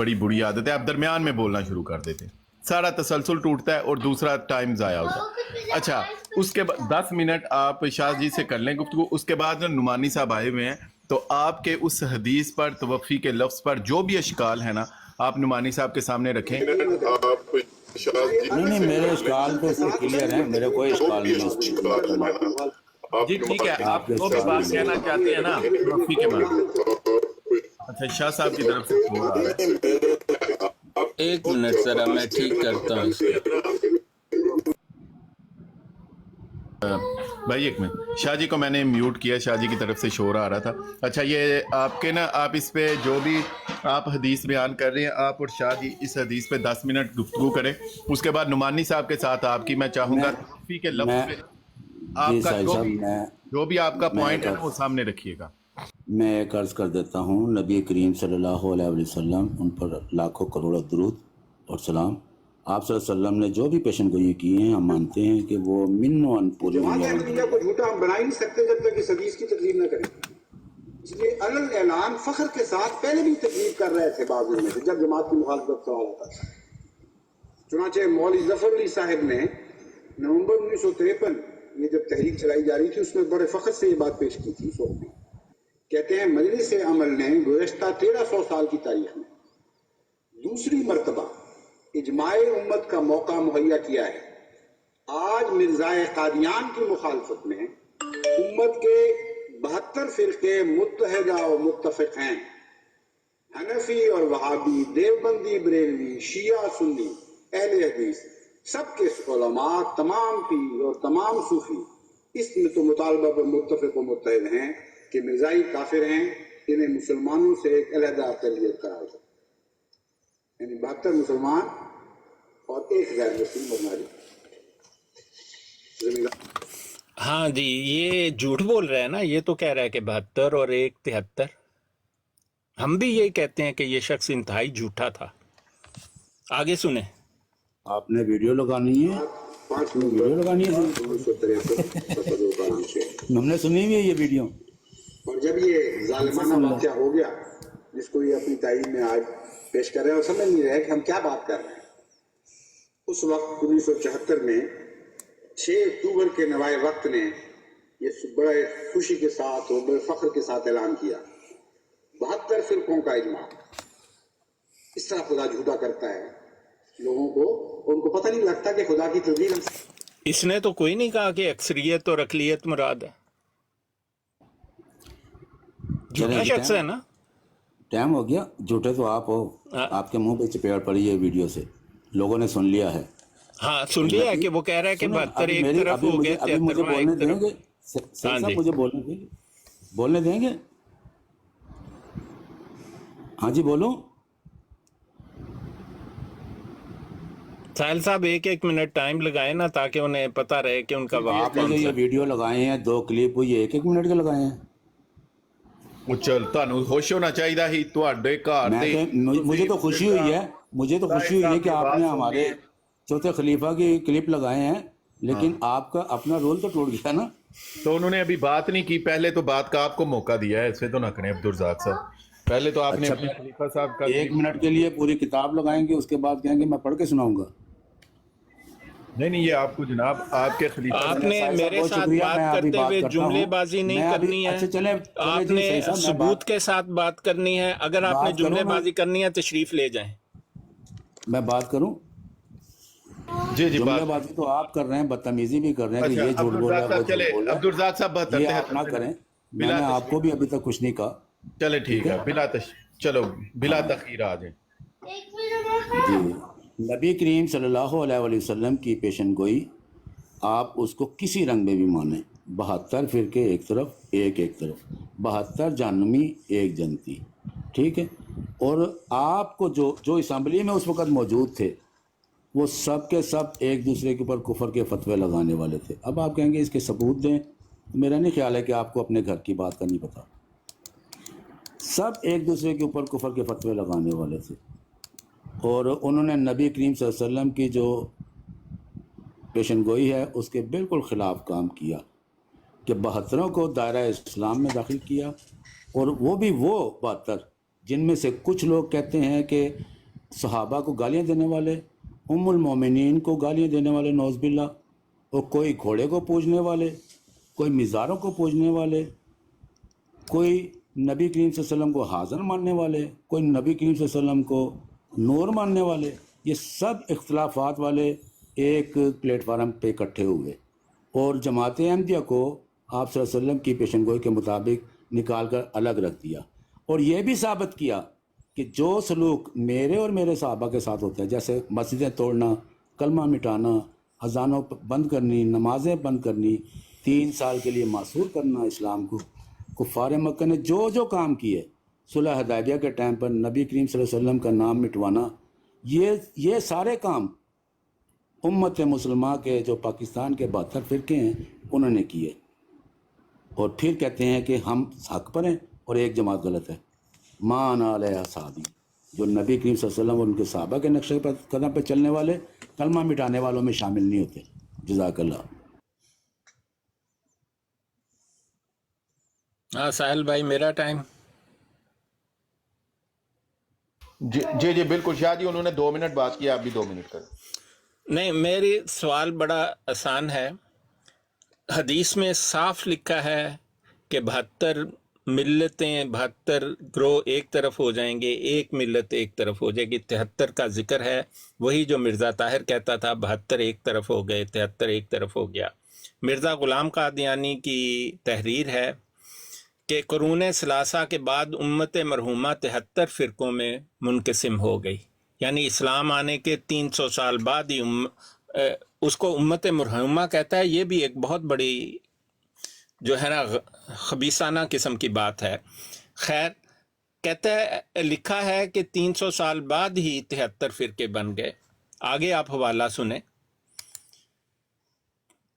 बड़ी बुरी आदत है, आप दरमियान में बोलना शुरू कर देते हैं, सारा तसलसल टूटता है और दूसरा टाइम ज़ाया होता है। अच्छा, اس کے بعد 10 منٹ آپ شاہ جی سے کر لیں گفتگو. اس کے بعد نعمانی صاحب آئے ہوئے ہیں تو آپ کے اس حدیث پر توفی کے لفظ پر جو بھی اشکال ہے نا آپ نعمانی صاحب کے سامنے رکھیں. نہیں میرے اشکال تو کلیئر ہیں, میرے کوئی اشکال نہیں ہے. جی ٹھیک ہے, آپ جو بھی بات کہنا چاہتے ہیں نا توفی کے بعد. اچھا شاہ صاحب کی طرف سے فون آ رہا ہے. ایک منٹ ذرا میں ٹھیک کرتا ہوں اس کو. بھائی ایک منٹ, شاہ جی کو میں نے میوٹ کیا, شاہ جی کی طرف سے شور آ رہا تھا. اچھا یہ آپ کے نا, آپ اس پہ جو بھی آپ حدیث بیان کر رہے ہیں آپ اور شاہ جی اس حدیث پہ 10 منٹ گفتگو کریں. اس کے بعد نعمانی صاحب کے ساتھ آپ کی میں چاہوں گا توفی کے لفظ پہ آپ کا جو بھی آپ کا پوائنٹ ہے وہ سامنے رکھیے گا. میں ایک عرض کر دیتا ہوں, نبی کریم صلی اللہ علیہ وسلم ان پر لاکھوں کروڑوں درود اور سلام. آپ صلی اللہ علیہ وسلم نے جو بھی پیشن گوئی کی ہیں ہم مانتے ہیں کہ وہ من و ان پوری دنیا کو جھوٹا ہم بنا ہی نہیں سکتے جب تک اس حدیث کی تکذیب نہ کریں. اس لیے علل اعلان فخر کے ساتھ پہلے بھی تکذیب کر رہے تھے بعض میں سے جب جماعت کی مخالفت سوال ہوتا تھا. چنانچہ مولوی ظفر علی صاحب نے نومبر 1953 یہ جب تحریک چلائی جا رہی تھی اس میں بڑے فخر سے یہ بات پیش کی تھی. سو میں کہتے ہیں مجلس عمل نے گزشتہ 1300 سال کی تاریخ میں دوسری مرتبہ اجماع امت کا موقع مہیا کیا ہے. آج مرزائے قادیان کی مخالفت میں امت کے 72 فرقے متحدہ و متفق ہیں. حنفی اور وہابی, دیوبندی, بریلوی, شیعہ, سنی, اہل حدیث, سب کے علماء, تمام پیر اور تمام صوفی اس میں تو مطالبہ پر متفق و متحد ہیں کہ مرزائی کافر ہیں, انہیں مسلمانوں سے ایک علیحدہ اقلیت قرار دو. یعنی 72 مسلمان اور ایک غیر مسلم بناری. ہاں جی یہ جھوٹ بول رہا ہے نا, یہ تو کہہ رہا ہے کہ 72 اور ایک 73. ہم بھی یہی کہتے ہیں کہ یہ شخص انتہائی جھوٹا تھا. آگے سنیں. آپ نے ویڈیو لگانی ہے, ویڈیو لگانی ہے, ہم نے سنی ہوئی ہے یہ ویڈیو. اور جب یہ ظالمانہ واقعہ ہو گیا جس کو یہ اپنی تائید میں آج پیش کر رہے ہیں اور سمجھ نہیں رہے کہ ہم کیا بات کر رہے ہیں, اس وقت 1974 میں 6 اکتوبر کے نوائے وقت نے یہ بڑے خوشی کے ساتھ اور بڑے فخر کے ساتھ اعلان کیا 72 فرقوں کا اجماع. اس طرح خدا جھوٹا کرتا ہے لوگوں کو, ان کو پتہ نہیں لگتا کہ خدا کی تدبیر. اس نے تو کوئی نہیں کہا کہ اکثریت اور اقلیت مراد ہے. جھوٹا شخص ہے نا. ٹائم ہو گیا, جھوٹے تو آپ ہو, آپ کے منہ پہ چپیڑ پڑی ہے ویڈیو سے, لوگوں نے سن لیا ہے. ہاں سن لیا ہے کہ وہ کہہ رہا ہے کہ 72 ایک طرف ہو گئے, 73 مجھے بولنے دیں گے صاحب, مجھے بولنے دیں گے. ہاں جی بولو. ساحل صاحب ایک منٹ ٹائم لگائے نا تاکہ انہیں پتہ رہے کہ ان کا وقت. آپ نے جو یہ ویڈیو لگائے ہیں 2 کلپ, وہ یہ 1 منٹ کے لگائے ہیں. ہوش ہونا چاہیے ہی تواڈے گھر تے. مجھے تو خوشی ہوئی ہے, مجھے تو خوشی ہوئی ہے کہ آپ نے ہمارے چوتھے خلیفہ کی کلپ لگائے ہیں, لیکن آپ کا اپنا رول تو ٹوٹ گیا نا. تو انہوں نے ابھی بات نہیں کی, پہلے تو بات کا آپ کو موقع دیا ہے, ایسے تو نہ کریں عبدالرزاق صاحب. پہلے تو آپ نے اپنے خلیفہ صاحب کا 1 منٹ کے لیے پوری کتاب لگائیں گے, اس کے بعد کہیں گے میں پڑھ کے سناؤں گا. نہیں یہ آپ کو جناب آپ کے خلیفہ, آپ نے میرے ساتھ بات کرتے ہوئے جملے بازی نہیں کرنی ہے, آپ نے ثبوت کے ساتھ بات کرنی ہے. اگر آپ نے جملے بازی کرنی ہے تشریف لے جائیں. میں بات کروں؟ جی جملے بازی تو آپ کر رہے ہیں, بدتمیزی بھی کر رہے ہیں کہ یہ جھوٹ بول رہا ہے, وہ جھوٹ بول رہا ہے. عبدالرزاق صاحب بات یہ آپ نہ کریں, میں نے آپ کو بھی ابھی تک کچھ نہیں کہا. چلے ٹھیک ہے, بلا تخیر آ جائیں. جی نبی کریم صلی اللہ علیہ وسلم کی پیشن گوئی آپ اس کو کسی رنگ میں بھی مانیں, 72 فرقے ایک طرف, ایک طرف, 72 جہنمی ایک جنتی, ٹھیک ہے. اور آپ کو جو اسمبلی میں اس وقت موجود تھے وہ سب کے سب ایک دوسرے کے اوپر کفر کے فتوے لگانے والے تھے. اب آپ کہیں گے اس کے ثبوت دیں, میرا نہیں خیال ہے کہ آپ کو اپنے گھر کی بات کا نہیں پتا. سب ایک دوسرے کے اوپر کفر کے فتوے لگانے والے تھے, اور انہوں نے نبی کریم صلی اللہ علیہ وسلم کی جو پیشن گوئی ہے اس کے بالکل خلاف کام کیا کہ 72 کو دائرہ اسلام میں داخل کیا, اور وہ بھی وہ 72 جن میں سے کچھ لوگ کہتے ہیں کہ صحابہ کو گالیاں دینے والے, ام المومنین کو گالیاں دینے والے, نعوذ باللہ, और कोई घोड़े को पूजने वाले, कोई मिज़ारों को पूजने वाले, कोई नबी करीम सल्लल्लाहु अलैहि वसल्लम को हाज़िर मानने वाले, कोई नबी करीम सल्लल्लाहु अलैहि वसल्लम को नूर मानने वाले, ये सब इख्तिलाफात वाले एक प्लेटफार्म पे इकट्ठे हुए और जमात अहमदिया को आप सल्लल्लाहु अलैहि वसल्लम की पेशन गोई के मुताबिक निकाल कर अलग रख दिया और ये भी साबित किया कि जो सलूक मेरे और मेरे सहाबा के साथ होता है, जैसे मस्जिदें तोड़ना, कलमा मिटाना, अजानों बंद करनी, नमाजें बंद करनी, 3 साल के लिए मासूर करना इस्लाम को, कुफ़ार मक्का ने जो जो काम किए, सुलह हदैबिया के टाइम पर नबी करीम सल्लल्लाहु अलैहि वसल्लम का नाम मिटवाना, ये सारे काम उम्मत मुसलमान के जो पाकिस्तान के 72 फ़िरके हैं उन्होंने किए और फिर कहते हैं कि हम हक पर हैं और एक जमात गलत है। मान अलैहा साहबी, जो नबी करीम सल्लल्लाहु अलैहि वसल्लम और उनके सहाबा के नक्शे पर कदम पर चलने वाले कलमा मिटाने वालों में शामिल नहीं होते। जज़ाकल्लाह। हाँ साहिल भाई, मेरा टाइम। जी जी बिल्कुल शाह जी, उन्होंने 2 मिनट बात किया, आप भी 2 मिनट करें। नहीं, मेरी सवाल बड़ा आसान है। हदीस में साफ लिखा है कि 72 मिल्लतें, 72 ग्रोह एक तरफ हो जाएंगे, एक मिल्लत एक तरफ हो जाएगी। 73 का जिक्र है, वही जो मिर्ज़ा ताहिर कहता था 72 एक तरफ हो गए, 73 एक तरफ हो गया। मिर्ज़ा ग़ुलाम क़ादियानी की तहरीर है कि कुरून सलासा के बाद उम्मत मरहूमा 73 फ़िरक़ों में मुनक़सिम हो गई, यानी इस्लाम आने के 300 साल बाद ही उसको उम्मत मरहूमा कहता है। ये भी एक बहुत बड़ी जो है ना खबीसाना किस्म की बात है। खैर, कहता है, लिखा है कि 300 साल बाद ही 73 फ़िरके बन गए। आगे आप हवाला सुने।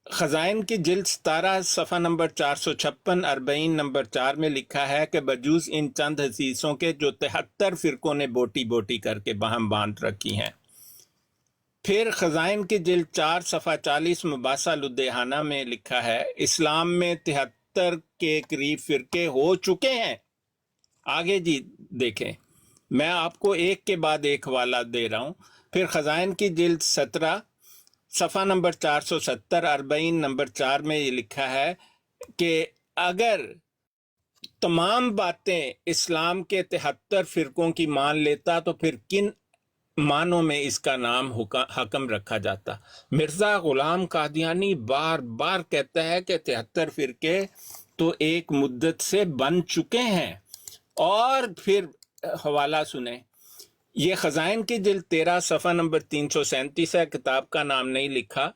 ख़ज़ाइन की जिल्द 17 सफ़ा नंबर 456 40 नंबर 4 में लिखा है कि बजूज़ इन चंद हदीसों के जो 73 फ़िरकों ने बोटी बोटी करके बाहम बांध रखी हैं। फिर ख़ज़ाइन की जिल्द 4 सफ़ा 40 मुबासा लुदेहाना में लिखा है, इस्लाम में 73 के करीब फ़िरके हो चुके हैं। आगे जी देखें, मैं आपको एक के बाद एक हवाला दे रहा हूँ। फिर ख़ज़ाइन की जिल्द 17 सफ़ा नंबर 470 40 नंबर 4 में ये लिखा है कि अगर तमाम बातें इस्लाम के 73 फ़िरकों की मान लेता तो फिर किन मानों में इसका नाम हकम रखा जाता। मिर्ज़ा ग़ुलाम क़ादियानी बार बार कहता है कि 73 फ़िरके तो एक मुद्दत से बन चुके हैं। और फिर हवाला सुने, ये ख़ज़ाइन की जिल्द 13 सफ़ा नंबर 337 है, किताब का नाम नहीं लिखा।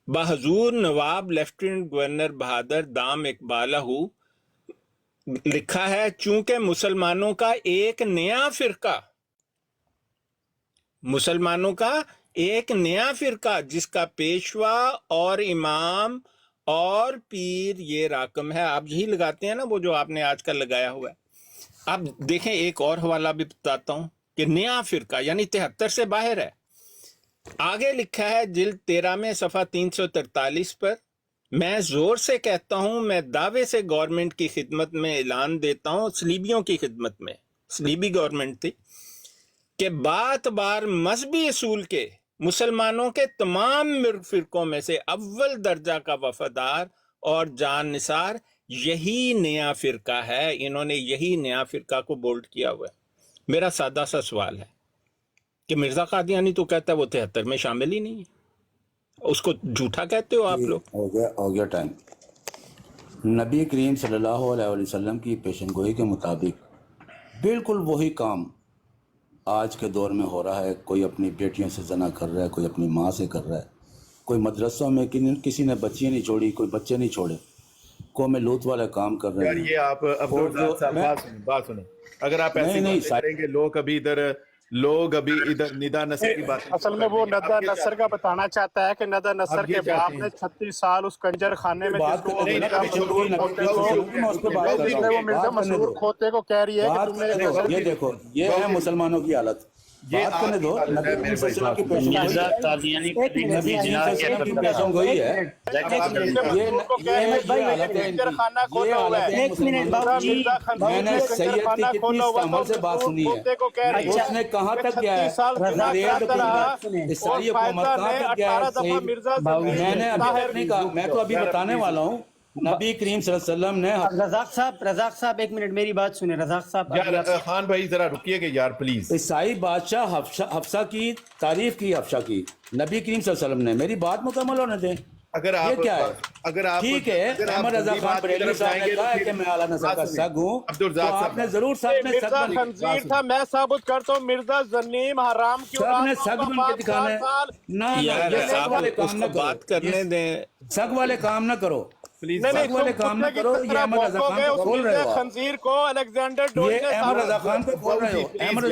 बहजूर नवाब लेफ्टिनेंट गवर्नर बहादुर दाम इकबालहू लिखा है, चूंकि मुसलमानों का एक नया फ़िरका जिसका पेशवा और इमाम और पीर ये राकम है। आप यही लगाते हैं ना, वो जो आपने आजकल लगाया हुआ है। अब देखें, एक और हवाला भी बताता हूं कि नया फ़िरका यानी 73 से बाहर है। आगे लिखा है जिल्द 13 में सफ़ा 343 पर, मैं ज़ोर से कहता हूं, मैं दावे से गवर्नमेंट की खिदमत में ऐलान देता हूं, सलीबियों की खिदमत में, सलीबी गवर्नमेंट थी, कि बात बार मजहबी असूल के मुसलमानों के तमाम फ़िरकों में से अव्वल दर्जा का वफादार और जान निसार यही नया फ़िरका है। इन्होंने यही नया फ़िरका को बोल्ड किया हुआ है। मेरा सादा सा सवाल है कि मिर्ज़ा क़ादियानी तो कहता है वो 73 में शामिल ही नहीं है, उसको झूठा कहते हो आप लोग। हो गया टाइम। नबी करीम सल्लल्लाहु अलैहि वसल्लम की पेशनगोई के मुताबिक बिल्कुल वही काम आज के दौर में हो रहा है। कोई अपनी बेटियों से जना कर रहा है, कोई अपनी माँ से कर रहा है, कोई मदरसों में किसी ने बच्चियाँ नहीं छोड़ी, कोई बच्चे नहीं छोड़े, कौम लूत वाला काम कर रहे हैं। यार ये आप बात सुने, अगर आप ऐसे नहीं करेंगे, लोग अभी इधर निदा नसर की बात, असल में वो नदा नसर का बताना चाहता है कि नदा नसर के बाप ने 36 साल उस कंजर खाने में ये देखो, ये है मुसलमानों की हालत। बात करने दो। नबी करीम सल्लल्लाहु अलैहि वसल्लम की मिर्जा कादियानी कभी नबी जिना के की पेशन गोई है। ये हालत है, एक मिनट बाबू जी, मैंने सैयद की कितनी इस्तेमाल से बात सुनी है, उसने कहाँ तक गया है, ईसाई हुकूमत कहाँ तक गया है, मैंने अभी तक नहीं कहा, मैं तो अभी बताने वाला हूँ। नबी करीम सल्लल्लाहु अलैहि वसल्लम ने रज़ाक साहब एक मिनट मेरी बात सुने। रज़ाक साहब यार खान भाई जरा रुकिएगा यार प्लीज। ईसाई बादशाह हफ्सा की तारीफ की, हफ्सा की नबी करीम सल्लल्लाहु अलैहि वसल्लम ने। मेरी बात मुकम्मल होने दें। अगर ये आप क्या है? अगर आप ठीक है, अहमद रजा खान बरेलवी साहब ने कहा है कि मैं आला नस्ल का सग हूँ, तो आपने जरूर साहब ने मिर्जा खंजीर था, मैं साबित करता हूँ मिर्जा जनीम हराम की सबने सग बन के दिखाने ना, यार ये सग वाले काम उसको ना बात करो, करने दें। सग वाले काम ना करो प्लीज, नहीं, सग वाले काम ना करो। ये अहमद रजा खान को खोल रहे हो, खंजीर को अलेक्जेंडर ये अहमद रजा खान को खोल रहे हो। अहमद